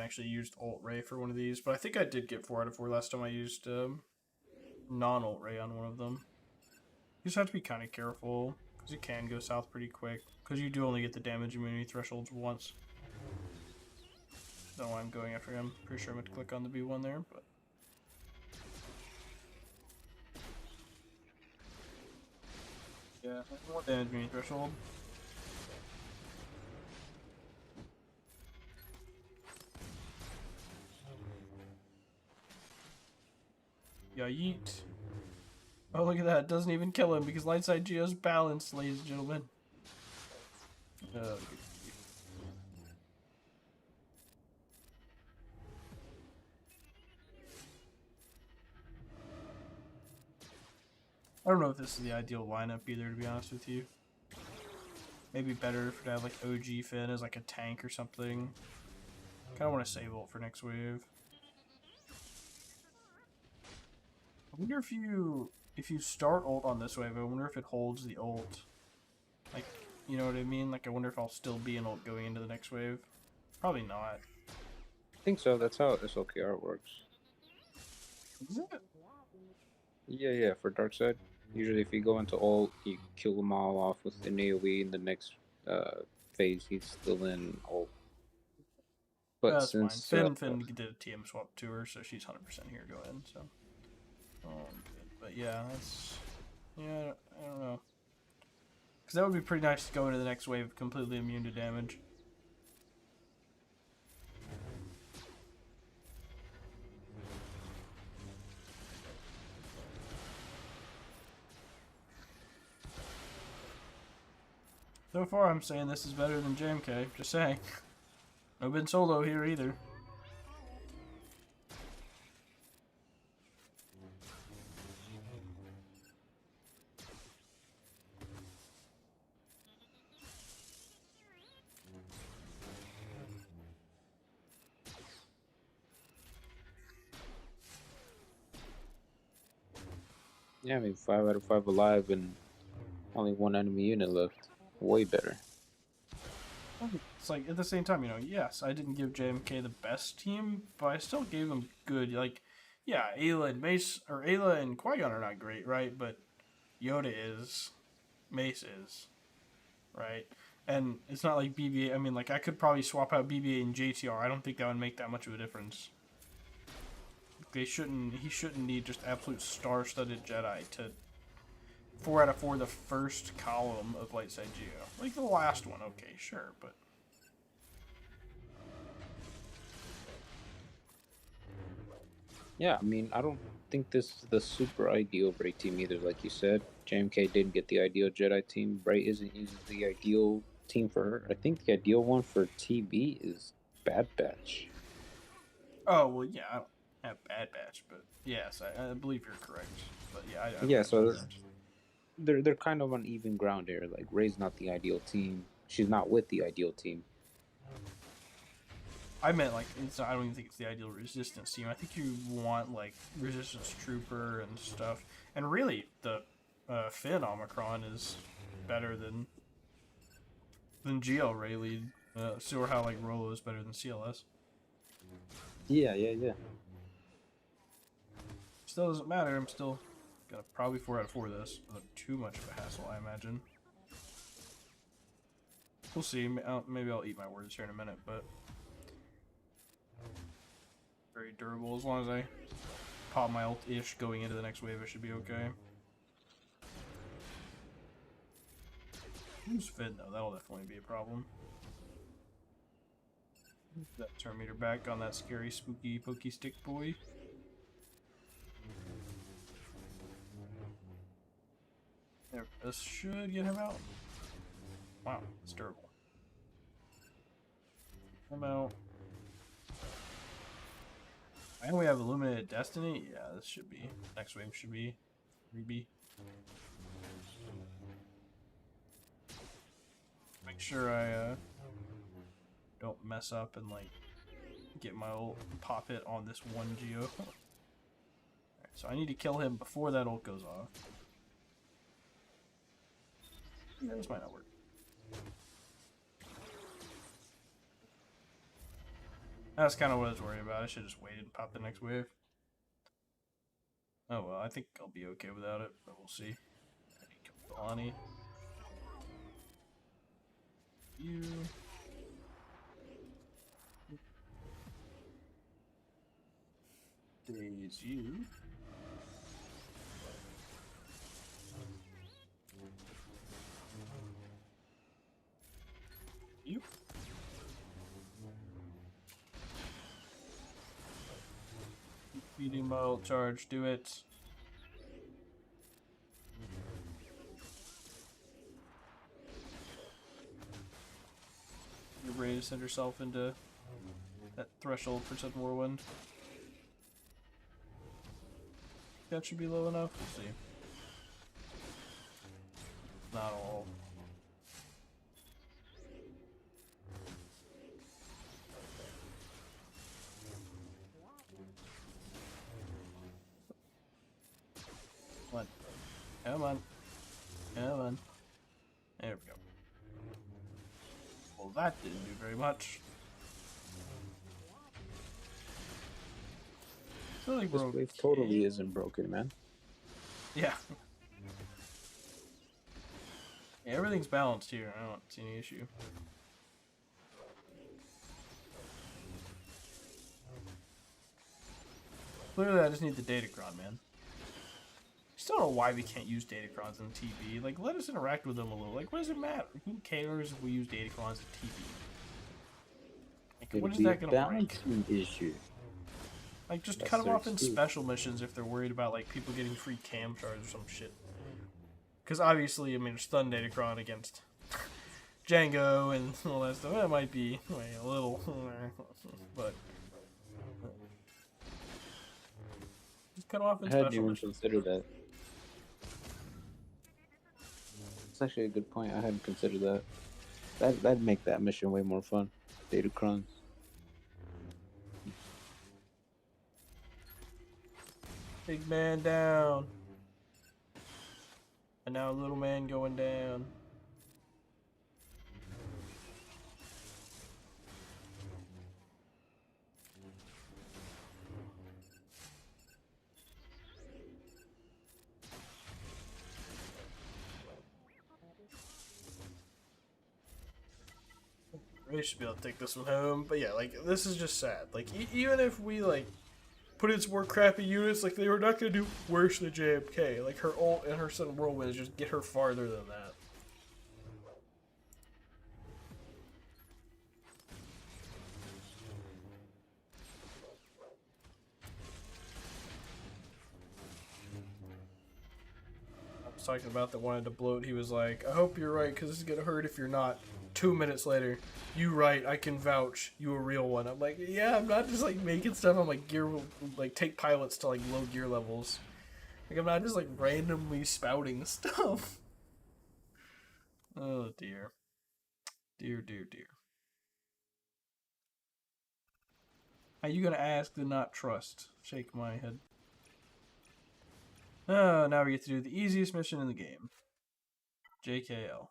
actually used alt Ray for one of these, but I think I did get 4 out of 4 last time I used non-alt Ray on one of them. You just have to be kind of careful because it can go south pretty quick because you do only get the damage immunity thresholds once. Don't know why I'm going after him. Pretty sure I'm going to click on the B1 there, but yeah, more damage immunity threshold. Yeah, yeet. Oh, look at that. It doesn't even kill him because light side Geo's balanced, ladies and gentlemen. I don't know if this is the ideal lineup either, to be honest with you. Maybe better to have like OG Finn as like a tank or something. Kind of want to save ult for next wave. I wonder if you start ult on this wave, I wonder if it holds the ult. Like, you know what I mean? Like, I wonder if I'll still be an ult going into the next wave. Probably not. I think so. That's how SLKR works. Is it? Yeah, for Dark Side. Usually if you go into ult, you kill them all off with an AoE. In the next phase, he's still in ult. But That's since fine. Finn did a TM swap to her, so she's 100% here go in, so. Good. But yeah, yeah, I don't know. Because that would be pretty nice to go into the next wave completely immune to damage. So far, I'm saying this is better than JMK. Just saying. No Ben Solo here either. yeah, I mean 5 out of 5 alive and only 1 enemy unit left. Way better. It's like, at the same time, yes, I didn't give JMK the best team, but I still gave him good, like, yeah, Ayla and Mace, or Ayla and Qui-Gon are not great, right? But Yoda is, Mace is, right? And it's not like BB-8. I mean, like, I could probably swap out BB-8 and JTR. I don't think that would make that much of a difference. He shouldn't need just absolute star-studded Jedi to 4 out of 4 the first column of Light Side Geo. Like the last one, okay, sure, but Yeah, I mean, I don't think this is the super ideal Bray team either. Like you said, JMK didn't get the ideal Jedi team. Bray isn't using the ideal team for her. I think the ideal one for TB is Bad Batch. oh well, yeah, I don't have Bad Batch, but yes, I believe you're correct. But yeah, I don't Yeah, have so Bad Batch. they're kind of on even ground here. Like Ray's not the ideal team. She's not with the ideal team. I meant like I don't even think it's the ideal Resistance team. I think you want like Resistance Trooper and stuff, and really the Finn Omicron is better than GL Ray lead. So how like Rolo is better than CLS. Yeah. Still doesn't matter. I'm still gonna probably 4 out of 4 this without too much of a hassle, I imagine. We'll see. Maybe I'll eat my words here in a minute, but very durable. As long as I pop my ult-ish going into the next wave, I should be okay. Who's Finn though? That'll definitely be a problem. That turn meter back on that scary, spooky, pokey stick boy. There, this should get him out. Wow, it's durable. I'm out. And we have Illuminated Destiny. Yeah, this should be. Next wave should be 3B. Make sure I don't mess up and like get my ult pop hit on this one Geo. Alright, so I need to kill him before that ult goes off. Yeah, this might not work. That's kind of what I was worried about. I should just wait and pop the next wave. Oh well, I think I'll be okay without it, but we'll see. Kalani. You. Days you. You. Feeding my ult charge, do it. You're ready to send yourself into that threshold for Sudden Whirlwind. That should be low enough. We'll see. Not all. Come on. Come on. Come on. There we go. Well, that didn't do very much. Really This broke. wave totally isn't broken, man. Yeah. Yeah, everything's balanced here. I don't see any issue. Clearly, I just need the Datacron, man. Still don't know why we can't use Datacrons in TV. Like, let us interact with them a little. Like, what does it matter? Who cares if we use Datacrons in TV? Like, what is that gonna break? Issue. Like, just That's cut them their off in excuse. special missions if they're worried about, like, people getting free cam charge or some shit. Because obviously, I mean, stun Datacron against Django and all that stuff. That might be a little, but just cut off in I hadn't special even missions. considered that. It's actually a good point. I hadn't considered that. That'd make that mission way more fun. Datacrons. Big man down. And now little man going down. We should be able to take this one home. But yeah, like, this is just sad. Like, even if we, like, put in some more crappy units, like, they were not going to do worse than JMK. Like, her ult and her Sudden Whirlwind just get her farther than that. I was talking about that wanted to bloat. He was like, I hope you're right, because this is going to hurt if you're not. 2 minutes later, you right, I can vouch, you a real one. I'm like, yeah, I'm not just like making stuff on like gear, like take pilots to like low gear levels. Like, I'm not just like randomly spouting stuff. Oh dear. Dear, dear, dear. How you gonna ask to not trust? Shake my head. Oh, now we get to do the easiest mission in the game. JKL.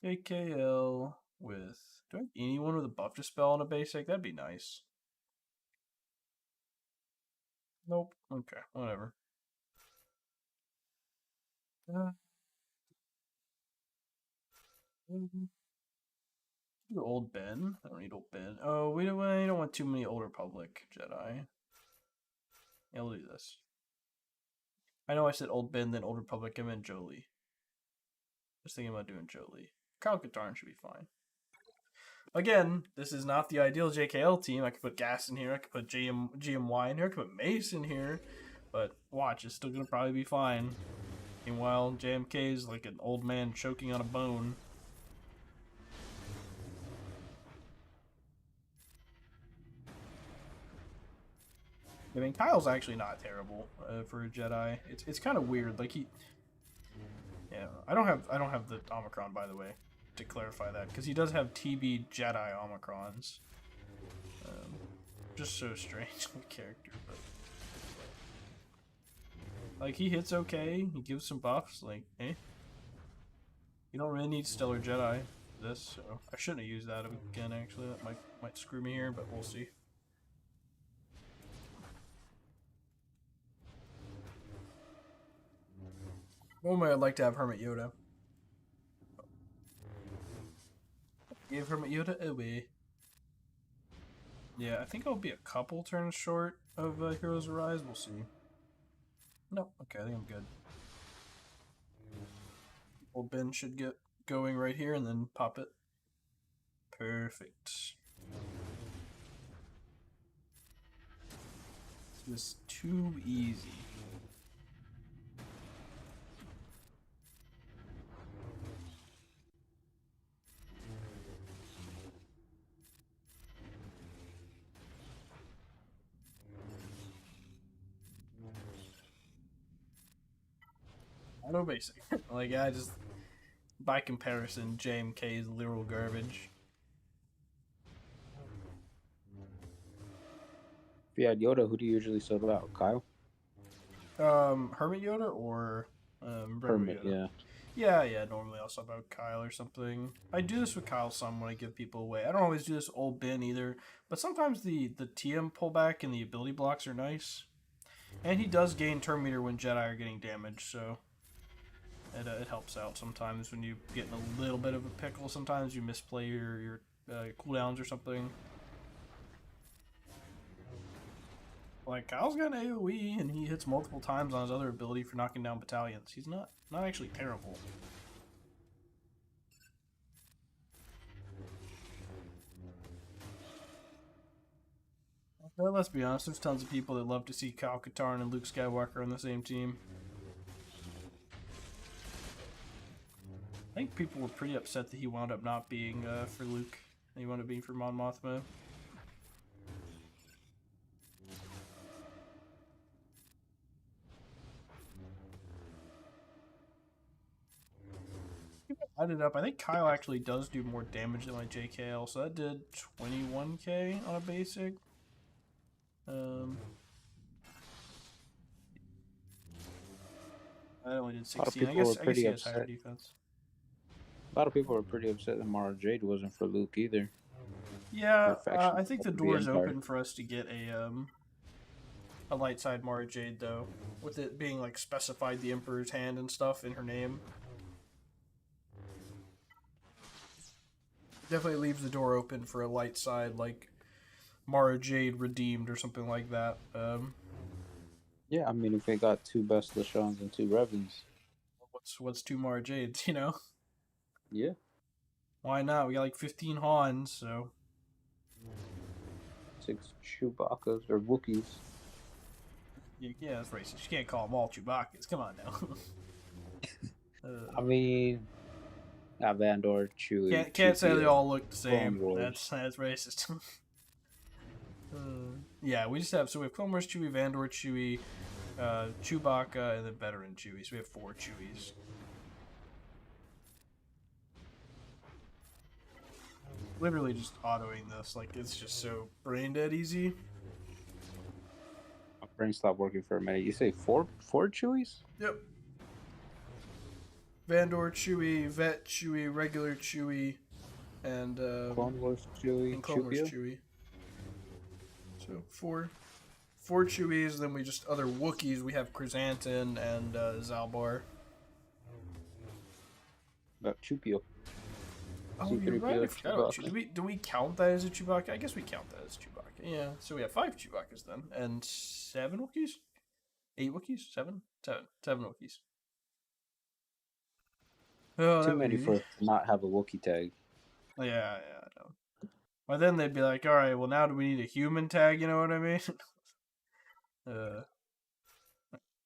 JKL with... Do I have anyone with a buff dispel on a basic? That'd be nice. Nope. Okay, whatever. Old Ben. I don't need old Ben. Oh, we don't want too many Old Republic Jedi. Yeah, we'll do this. I know I said Old Ben, then Old Republic, I meant Jolie. Just thinking about doing Jolie. Kyle Katarn should be fine. Again, this is not the ideal JKL team. I could put Gas in here. I could put GMY in here. I could put Mace in here. But watch, it's still going to probably be fine. Meanwhile, JMK is like an old man choking on a bone. I mean, Kyle's actually not terrible for a Jedi. It's kind of weird. Like yeah. I don't have the Omicron, by the way, to clarify that, because he does have TB Jedi Omicrons. Just so strange of a character, but like he hits okay. He gives some buffs. Like, eh. You don't really need Stellar Jedi for this, so I shouldn't have used that again. Actually, that might screw me here, but we'll see. Normally, I'd like to have Hermit Yoda. Give Hermit Yoda away. Yeah, I think I'll be a couple turns short of Heroes Arise. We'll see. No, okay, I think I'm good. Old Ben should get going right here and then pop it. Perfect. This is too easy. I know basic. Like, I just, by comparison, JMK is literal garbage. If you had Yoda, who do you usually sub out? Kyle? Hermit Yoda or Hermit, Yoda? Yeah, normally I'll sub out Kyle or something. I do this with Kyle some when I give people away. I don't always do this old Ben either, but sometimes the TM pullback and the ability blocks are nice. And he does gain turn meter when Jedi are getting damaged, so it helps out sometimes when you get in a little bit of a pickle. Sometimes you misplay your cooldowns or something. Like, Kyle's got an AoE, and he hits multiple times on his other ability for knocking down battalions. He's not actually terrible. But let's be honest, there's tons of people that love to see Kyle Katarn and Luke Skywalker on the same team. I think people were pretty upset that he wound up not being for Luke, and he wound up being for Mon Mothma. I added up. I think Kyle actually does do more damage than my JKL, so that did 21k on a basic. I only did 16. I guess he has higher defense. A lot of people were pretty upset that Mara Jade wasn't for Luke either. Yeah, I think the door is open for us to get a light side Mara Jade, though, with it being like specified the Emperor's hand and stuff in her name. Definitely leaves the door open for a light side like Mara Jade Redeemed or something like that. Yeah, I mean, if they got 2 Best Lashons and 2 Revens. What's 2 Mara Jades, you know? Yeah. Why not? We got like 15 Hans, so 6 Chewbacca's or Wookiees. yeah, that's racist. You can't call them all Chewbacca's. Come on now. I mean, not Vandor, Chewie. Can't say they 2PO, all look the Clone same. Wars. That's racist. Yeah, we just have, so we have Clone Wars Chewie, Vandor Chewie, Chewbacca, and then Veteran Chewie. So we have 4 Chewies. Literally just autoing this, like it's just so brain dead easy. My brain stopped working for a minute. You say four Chewies? Yep. Vandor Chewie, Vet Chewie, regular Chewie, and Clone Wars Chewie, and Clone Wars Chewie. Chewie. So four Chewies, then we just other Wookiees. We have Chrysanthemum and Zalbar. Chewie. Oh, you're right. I forgot about Chewie. Do we count that as a Chewbacca? I guess we count that as Chewbacca. Yeah. So we have 5 Chewbaccas then, and 7 Wookiees, 8 Wookiees, 7 Wookiees. Oh, Too many for us to not have a Wookiee tag. Yeah, I know. By then they'd be like, all right, well now do we need a human tag? You know what I mean?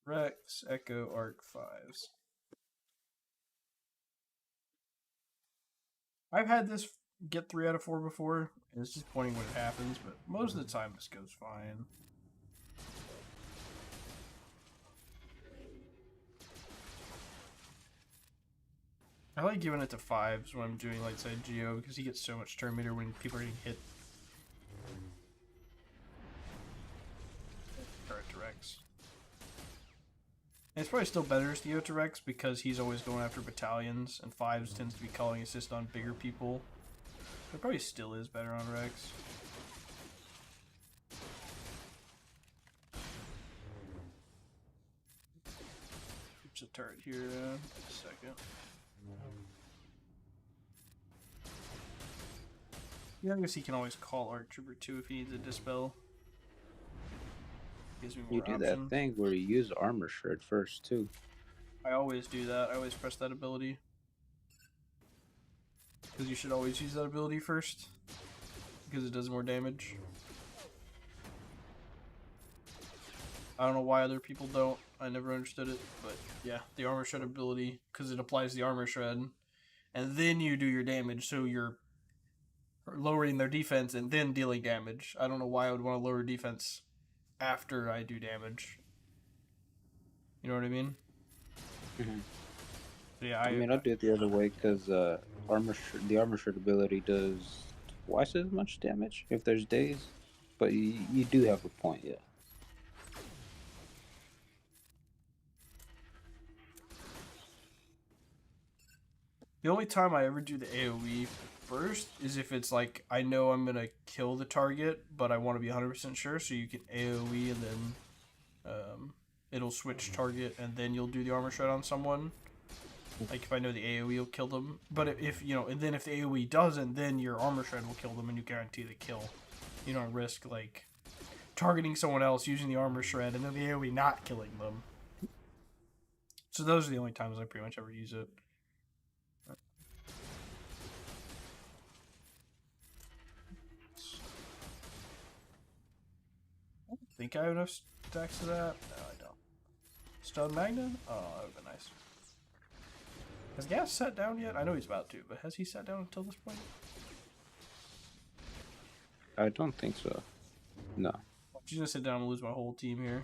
Rex, Echo, Arc 5s. I've had this get 3 out of 4 before, and it's disappointing when it happens, but most of the time this goes fine. I like giving it to 5s when I'm doing light side Geo because he gets so much turn meter when people are getting hit. Turret to Rex. And it's probably still better as Geo to Rex because he's always going after battalions, and 5s tends to be calling assist on bigger people. It probably still is better on Rex. Oops, a turret here. A second. Yeah, I guess he can always call Arc Trooper too if he needs a dispel. Gives me more You do that thing where you use Armor Shred first too. I always do that. I always press that ability. Because you should always use that ability first. Because it does more damage. I don't know why other people don't. I never understood it. But yeah, the Armor Shred ability, because it applies the Armor Shred. And then you do your damage, so you're lowering their defense and then dealing damage. I don't know why I would want to lower defense after I do damage. You know what I mean? Mm-hmm. So yeah, I mean, I do it the other way because the Armor Shred ability does twice as much damage if there's days. But you do have a point, yeah. The only time I ever do the AoE first is if it's like I know I'm gonna kill the target, but I want to be 100% sure. So you can AoE and then it'll switch target, and then you'll do the Armor Shred on someone. Like if I know the AoE will kill them, but if you know, and then if the AoE doesn't, then your Armor Shred will kill them, and you guarantee the kill. You don't risk like targeting someone else using the Armor Shred and then the AoE not killing them. So those are the only times I pretty much ever use it. I don't think I have enough stacks to that. No, I don't. Stone Magna? Oh, that would have been nice. Has Gas sat down yet? I know he's about to, but has he sat down until this point? I don't think so. No. I'm just gonna sit down and lose my whole team here.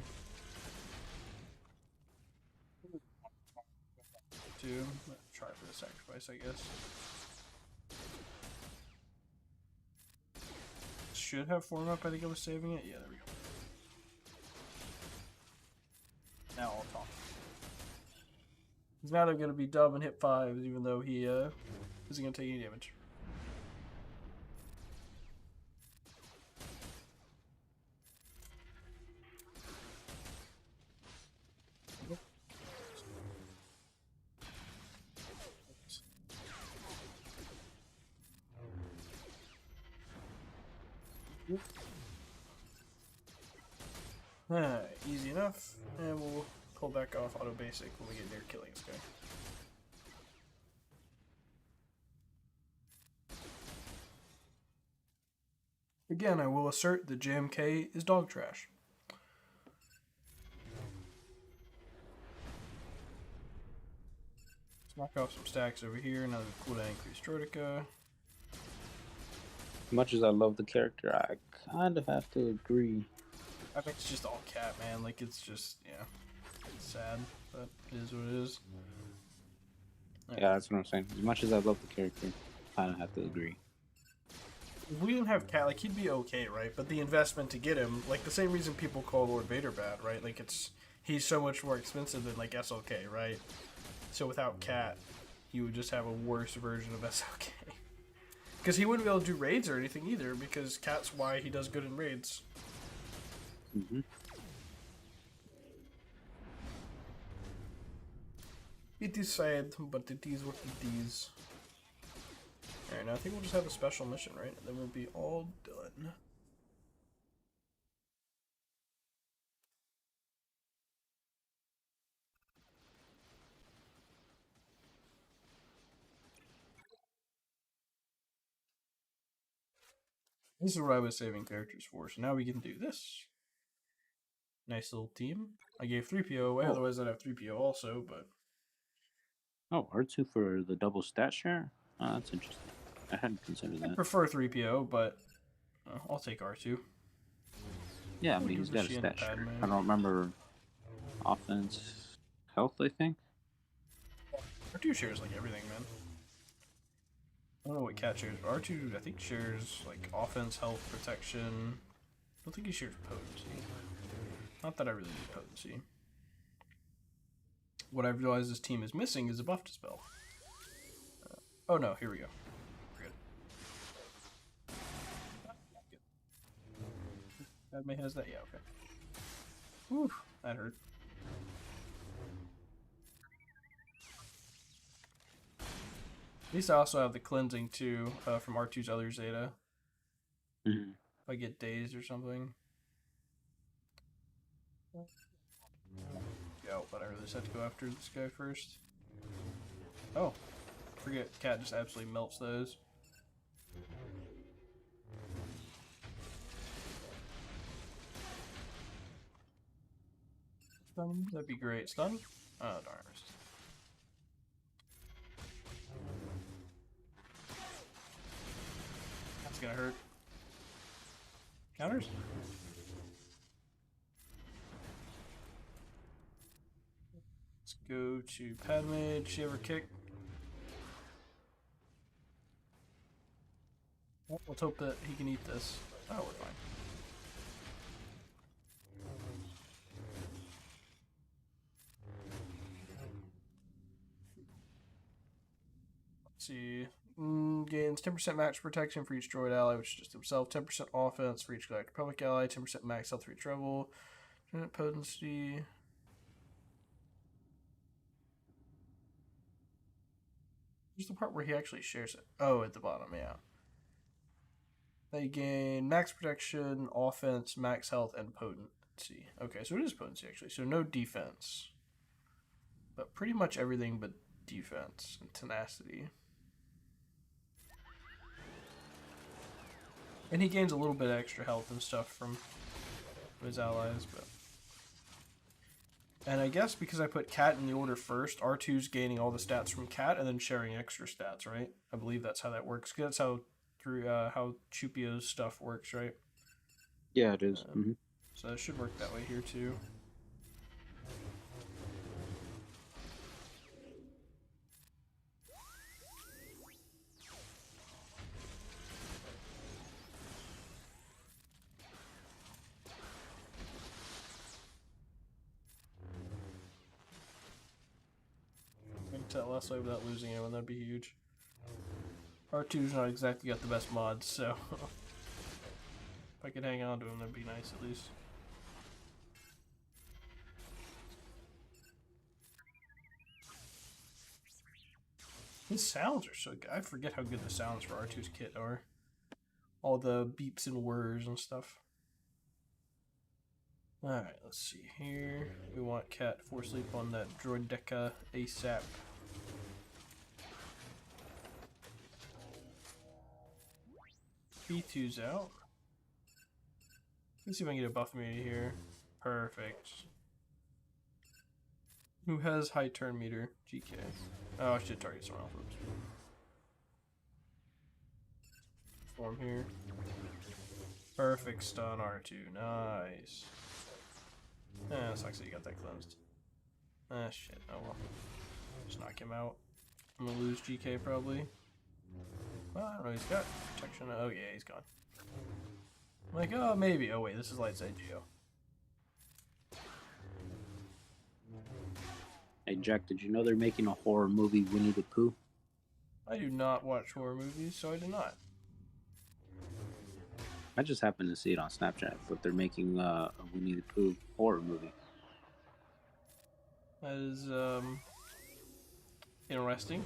Try for the sacrifice, I guess. Should have form up. I think I was saving it. Yeah, there we go. Now I'll talk. Because now they're gonna be dumb and hit 5s, even though he isn't gonna take any damage. Easy enough. And we'll pull back off auto basic when we get near killing this guy. Again, I will assert that JMK is dog trash. Let's knock off some stacks over here. Another cooldown increase Droidica. As much as I love the character, I kind of have to agree. I think it's just all cat, man. Like, it's just, yeah. It's sad, but it is what it is. Yeah, that's what I'm saying. As much as I love the character, I kind of have to agree. If we didn't have cat, like, he'd be okay, right? But the investment to get him, like, the same reason people call Lord Vader bad, right? Like, he's so much more expensive than, like, SLK, right? So without cat, he would just have a worse version of SLK. Because he wouldn't be able to do raids or anything either, because cat's why he does good in raids. Mm-hmm. It is sad, but it is what it is. Alright, now I think we'll just have a special mission, right? And then we'll be all done. This is what I was saving characters for, so now we can do this. Nice little team. I gave 3PO away, otherwise I'd have 3PO also, but... Oh, R2 for the double stat share? Oh, that's interesting. I hadn't considered I that. prefer 3PO, but I'll take R2. Yeah, I mean, he's got a stat share. I don't remember offense, health, I think. R2 shares like everything, man. I don't know what cat shares, but R2 I think shares like offense, health, protection. I don't think he shares potency. Not that I really need potency. What I realized this team is missing is a buff dispel. Oh no, here we go. We're good. Padme has that? Yeah, okay. Whew, that hurt. At least I also have the cleansing too from R2's other Zeta. Mm-hmm. If I get dazed or something. Yeah, but I really just have to go after this guy first. Oh, forget, cat just absolutely melts those. Stun, that'd be great. Stun? Oh, darn. That's gonna hurt. Counters? Let's go to Padme. Did she ever kick? Well, let's hope that he can eat this. Oh, we're fine. Let's see. Gains 10% max protection for each droid ally, which is just himself. 10% offense for each Galactic Republic ally. 10% max health for each rebel. Potency. Here's the part where he actually shares it. Oh, at the bottom, yeah. They gain max protection, offense, max health, and potency. Okay, so it is potency actually. So no defense. But pretty much everything but defense and tenacity. And he gains a little bit of extra health and stuff from his allies, but... And I guess because I put Cat in the order first, R2's gaining all the stats from Cat and then sharing extra stats, right? I believe that's how that works. That's how how Chupio's stuff works, right? Yeah, it is. So it should work that way here too. Tell last way without losing anyone, that'd be huge. R2's not exactly got the best mods, so if I could hang on to him, that'd be nice at least. His sounds are so good. I forget how good the sounds for R2's kit are. all the beeps and whirs and stuff. Alright, let's see here. We want Cat to force sleep on that Droideca ASAP. B2's out. Let's see if I can get a buff immunity here. Perfect. Who has high turn meter? GK. Oh, I should target someone else. Oops. Form here. Perfect stun R2. Nice. Eh, sucks that you got that cleansed. Ah, shit. Oh well. Just knock him out. I'm gonna lose GK probably. Well, I don't know. He's got protection. Oh, yeah, he's gone. I'm like, oh, maybe. Oh, wait. This is Light Side Geo. Hey, Jack, did you know they're making a horror movie, Winnie the Pooh? I do not watch horror movies, so I do not. I just happened to see it on Snapchat, but they're making a Winnie the Pooh horror movie. That is, interesting.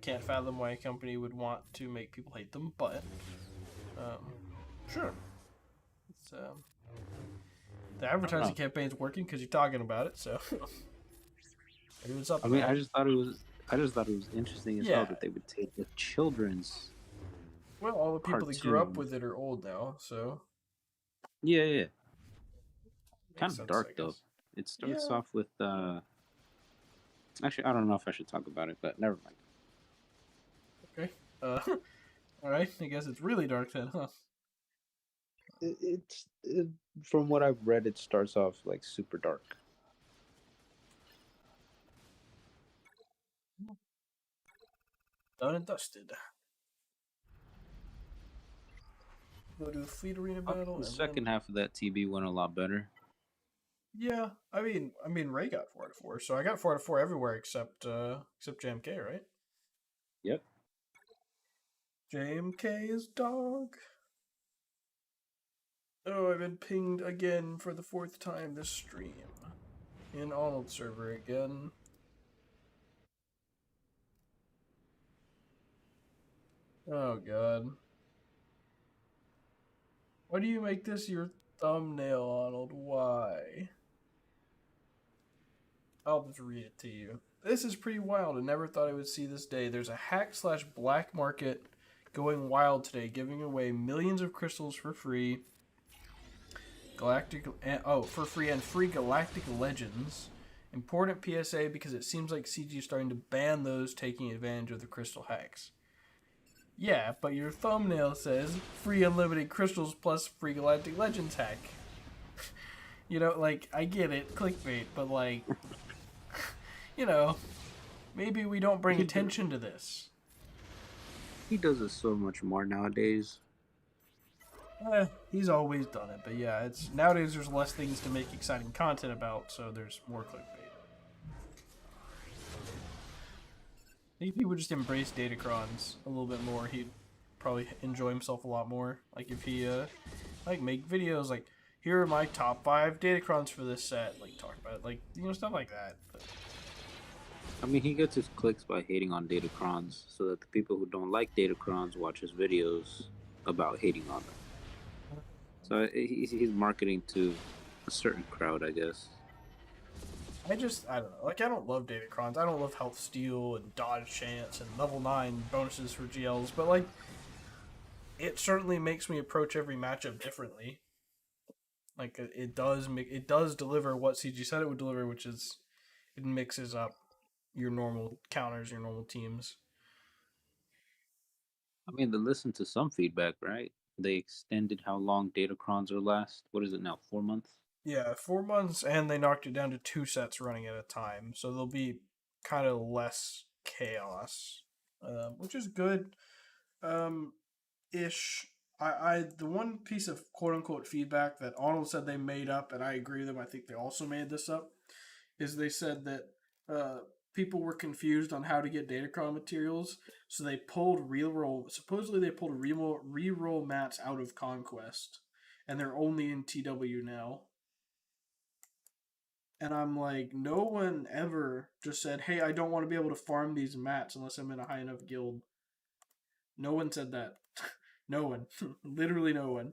Can't fathom why a company would want to make people hate them, but, sure. It's, the advertising campaign's working because you're talking about it, so. Maybe it's up. I mean, I just thought it was interesting as Yeah. hell that they would take the children's. Well, all the people that grew up cartoon. with it are old now, so. Yeah. Kind Makes of sense, dark I though. guess. It starts Yeah. off with Actually, I don't know if I should talk about it, but never mind. Okay. Alright, I guess it's really dark then, huh? From what I've read, it starts off like super dark. Done and dusted. Go to Fleet Arena battle. The and second then... half of that TB went a lot better. Yeah, I mean, Ray got 4 out of 4, so I got 4 out of 4 everywhere except JMK, right? Yep. JMK is dog. Oh, I've been pinged again for the 4th time this stream. In Arnold server again. Oh god. Why do you make this your thumbnail, Arnold? Why? I'll just read it to you. This is pretty wild. I never thought I would see this day. There's a hack/black market going wild today, giving away millions of crystals for free. For free and free Galactic Legends. Important PSA because it seems like CG is starting to ban those taking advantage of the crystal hacks. Yeah, but your thumbnail says free unlimited crystals plus free Galactic Legends hack. You know, like, I get it, clickbait, but like, you know, maybe we don't bring attention to this. He does it so much more nowadays. He's always done it, but yeah, it's nowadays there's less things to make exciting content about, so there's more clickbait. I think if he would just embrace Datacrons a little bit more, he'd probably enjoy himself a lot more. Like if he like make videos like, here are my top 5 Datacrons for this set, like talk about it, like, you know, stuff like that. But... I mean, he gets his clicks by hating on Datacrons, so that the people who don't like Datacrons watch his videos about hating on them. So he's marketing to a certain crowd, I guess. I don't know. Like, I don't love Datacrons. I don't love Health Steal and Dodge Chance and Level 9 bonuses for GLs, but, like, it certainly makes me approach every matchup differently. Like, it does deliver what CG said it would deliver, which is it mixes up your normal counters, your normal teams. I mean, they listened to some feedback, right? They extended how long Datacrons are last. What is it now, 4 months? Yeah, 4 months, and they knocked it down to 2 sets running at a time, so there'll be kind of less chaos, which is good. Ish. The one piece of quote unquote feedback that Arnold said they made up, and I agree with them. I think they also made this up. Is they said that people were confused on how to get Datacron materials, so they pulled reroll. Supposedly, they pulled reroll mats out of Conquest, and they're only in TW now. And I'm like, no one ever just said, hey, I don't want to be able to farm these mats unless I'm in a high enough guild. No one said that No one. Literally no one.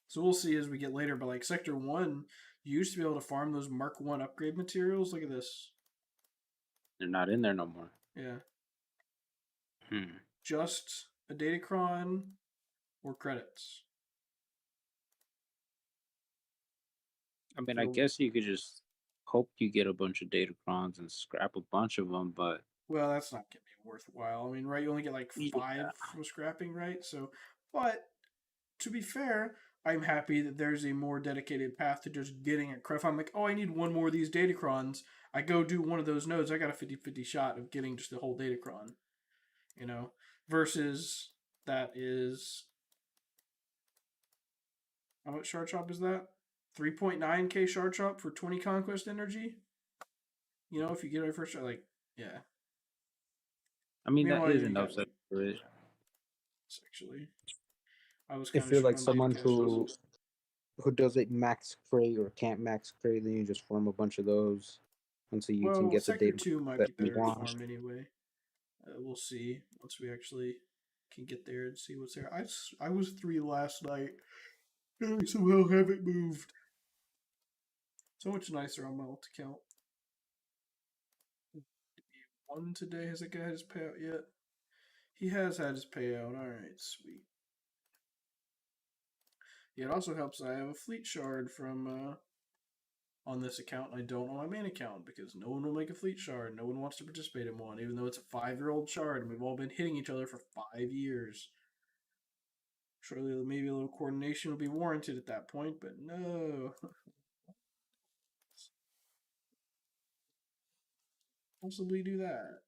So we'll see as we get later. But like Sector 1, you used to be able to farm those Mark 1 upgrade materials. Look at this. They're not in there no more. Yeah. Hmm. Just a Datacron or credits. I mean, I So, guess you could just hope you get a bunch of Datacrons and scrap a bunch of them, but well, that's not going to be worthwhile. I mean, right? You only get like yeah, 5 from scrapping, right? So, but to be fair, I'm happy that there's a more dedicated path to just getting it. If I'm like, oh, I need one more of these Datacrons, I go do one of those nodes, I got a 50-50 shot of getting just the whole Datacron, you know? Versus that is. How much shard shop is that? 3.9k shard shop for 20 conquest energy? You know, if you get it first shot, like, yeah. I mean that Meanwhile, is you an got like, upside for it. actually. I was kind If of you're short like on someone Datacast. who does it max crate or can't max crate, then you just farm a bunch of those until you can Well, get the Sector data 2 might that be you better want. farmed anyway. We'll see once we actually can get there and see what's there. I was 3 last night, and I somehow haven't moved. So much nicer on my alt account. 1 today. Has that guy had his payout yet? He has had his payout. Alright, sweet. Yeah, it also helps that I have a fleet shard from on this account, and I don't on my main account because no one will make a fleet shard. No one wants to participate in one, even though it's a 5-year-old shard, and we've all been hitting each other for 5 years. Surely maybe a little coordination will be warranted at that point, but no. Possibly do that.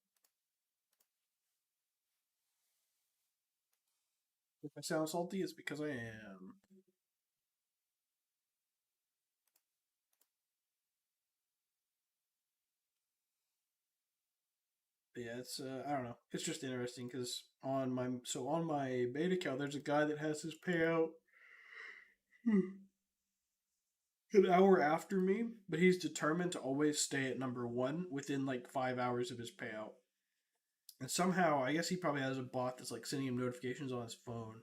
If I sound salty, it's because I am. But yeah, it's I don't know. It's just interesting because on my beta account, there's a guy that has his payout an hour after me, but he's determined to always stay at number 1 within like 5 hours of his payout. And somehow, I guess he probably has a bot that's like sending him notifications on his phone.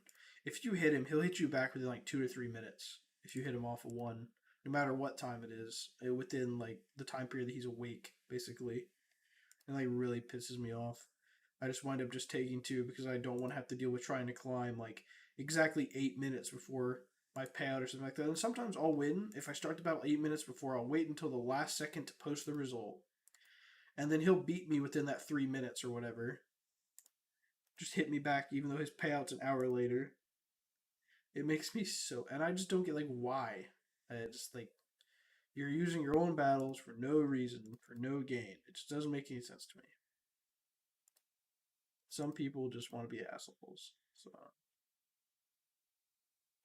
If you hit him, he'll hit you back within like 2 to 3 minutes. If you hit him off of 1, no matter what time it is, within like the time period that he's awake, basically, and like really pisses me off. I just wind up just taking 2 because I don't want to have to deal with trying to climb like exactly 8 minutes before my payout or something like that. And sometimes I'll win if I start the battle 8 minutes before. I'll wait until the last second to post the result, and then he'll beat me within that 3 minutes or whatever. Just hit me back, even though his payout's an hour later. It makes me so, and I just don't get like why. I just like you're using your own battles for no reason, for no gain. It just doesn't make any sense to me. Some people just want to be assholes. So,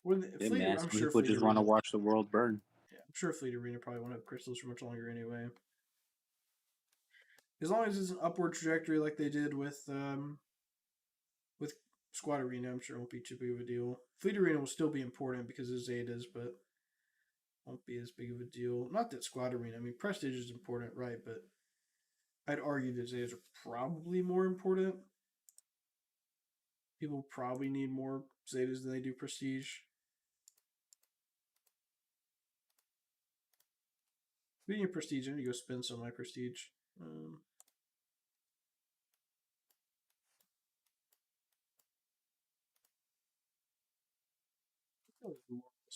Yeah, Fleet, man. I'm Some sure people Fleet just want to Arena. watch the world burn. Yeah, I'm sure Fleet Arena probably won't have crystals for much longer anyway. As long as it's an upward trajectory like they did with Squad Arena, I'm sure it won't be too big of a deal. Fleet Arena will still be important because of Zetas, but won't be as big of a deal. Not that Squad Arena. I mean, Prestige is important, right? But I'd argue that Zetas are probably more important. People probably need more Zetas than they do Prestige. Speaking of Prestige, I need to go spend some of my Prestige.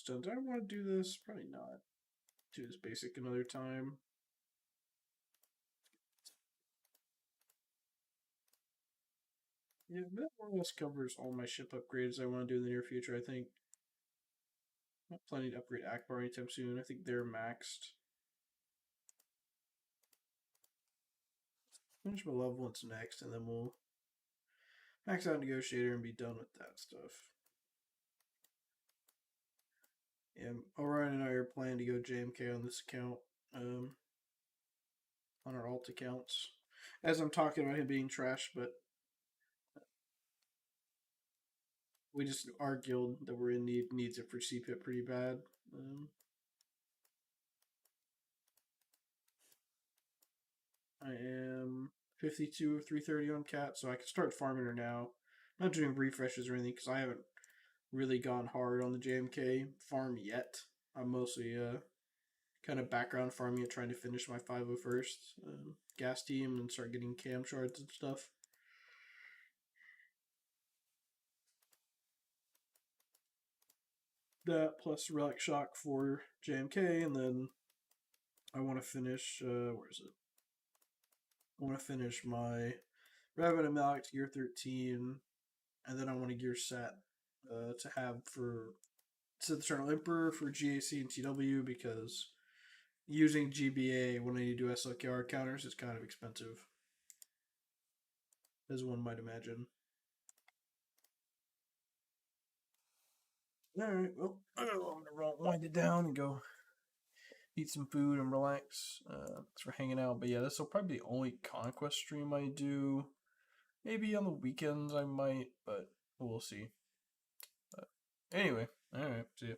Do I want to do this? Probably not. Do this basic another time. Yeah, that more or less covers all my ship upgrades I want to do in the near future, I think. I'm not planning to upgrade Akbar anytime soon. I think they're maxed. Finish Malevolence next, and then we'll max out Negotiator and be done with that stuff. Yeah, Orion and I are planning to go JMK on this account, on our alt accounts. As I'm talking about him being trash, but we just, our guild that we're in needs it for CPIP pretty bad. I am 52 of 330 on Cat, so I can start farming her now. I'm not doing refreshes or anything because I haven't really gone hard on the JMK farm yet. I'm mostly kind of background farming it, trying to finish my 501st gas team and start getting cam shards and stuff. That plus Relic Shock for JMK, and then I want to finish. Where is it? I want to finish my Rabbit and Malik to gear 13, and then I want to gear set to have for Sith Eternal Emperor for GAC and TW because using GBA when I need to do SLKR counters is kind of expensive, as one might imagine. Alright, well, I'm gonna wind it down and go eat some food and relax. Thanks for hanging out. But yeah, this will probably be the only Conquest stream I do. Maybe on the weekends I might, but we'll see. But anyway, alright, see ya.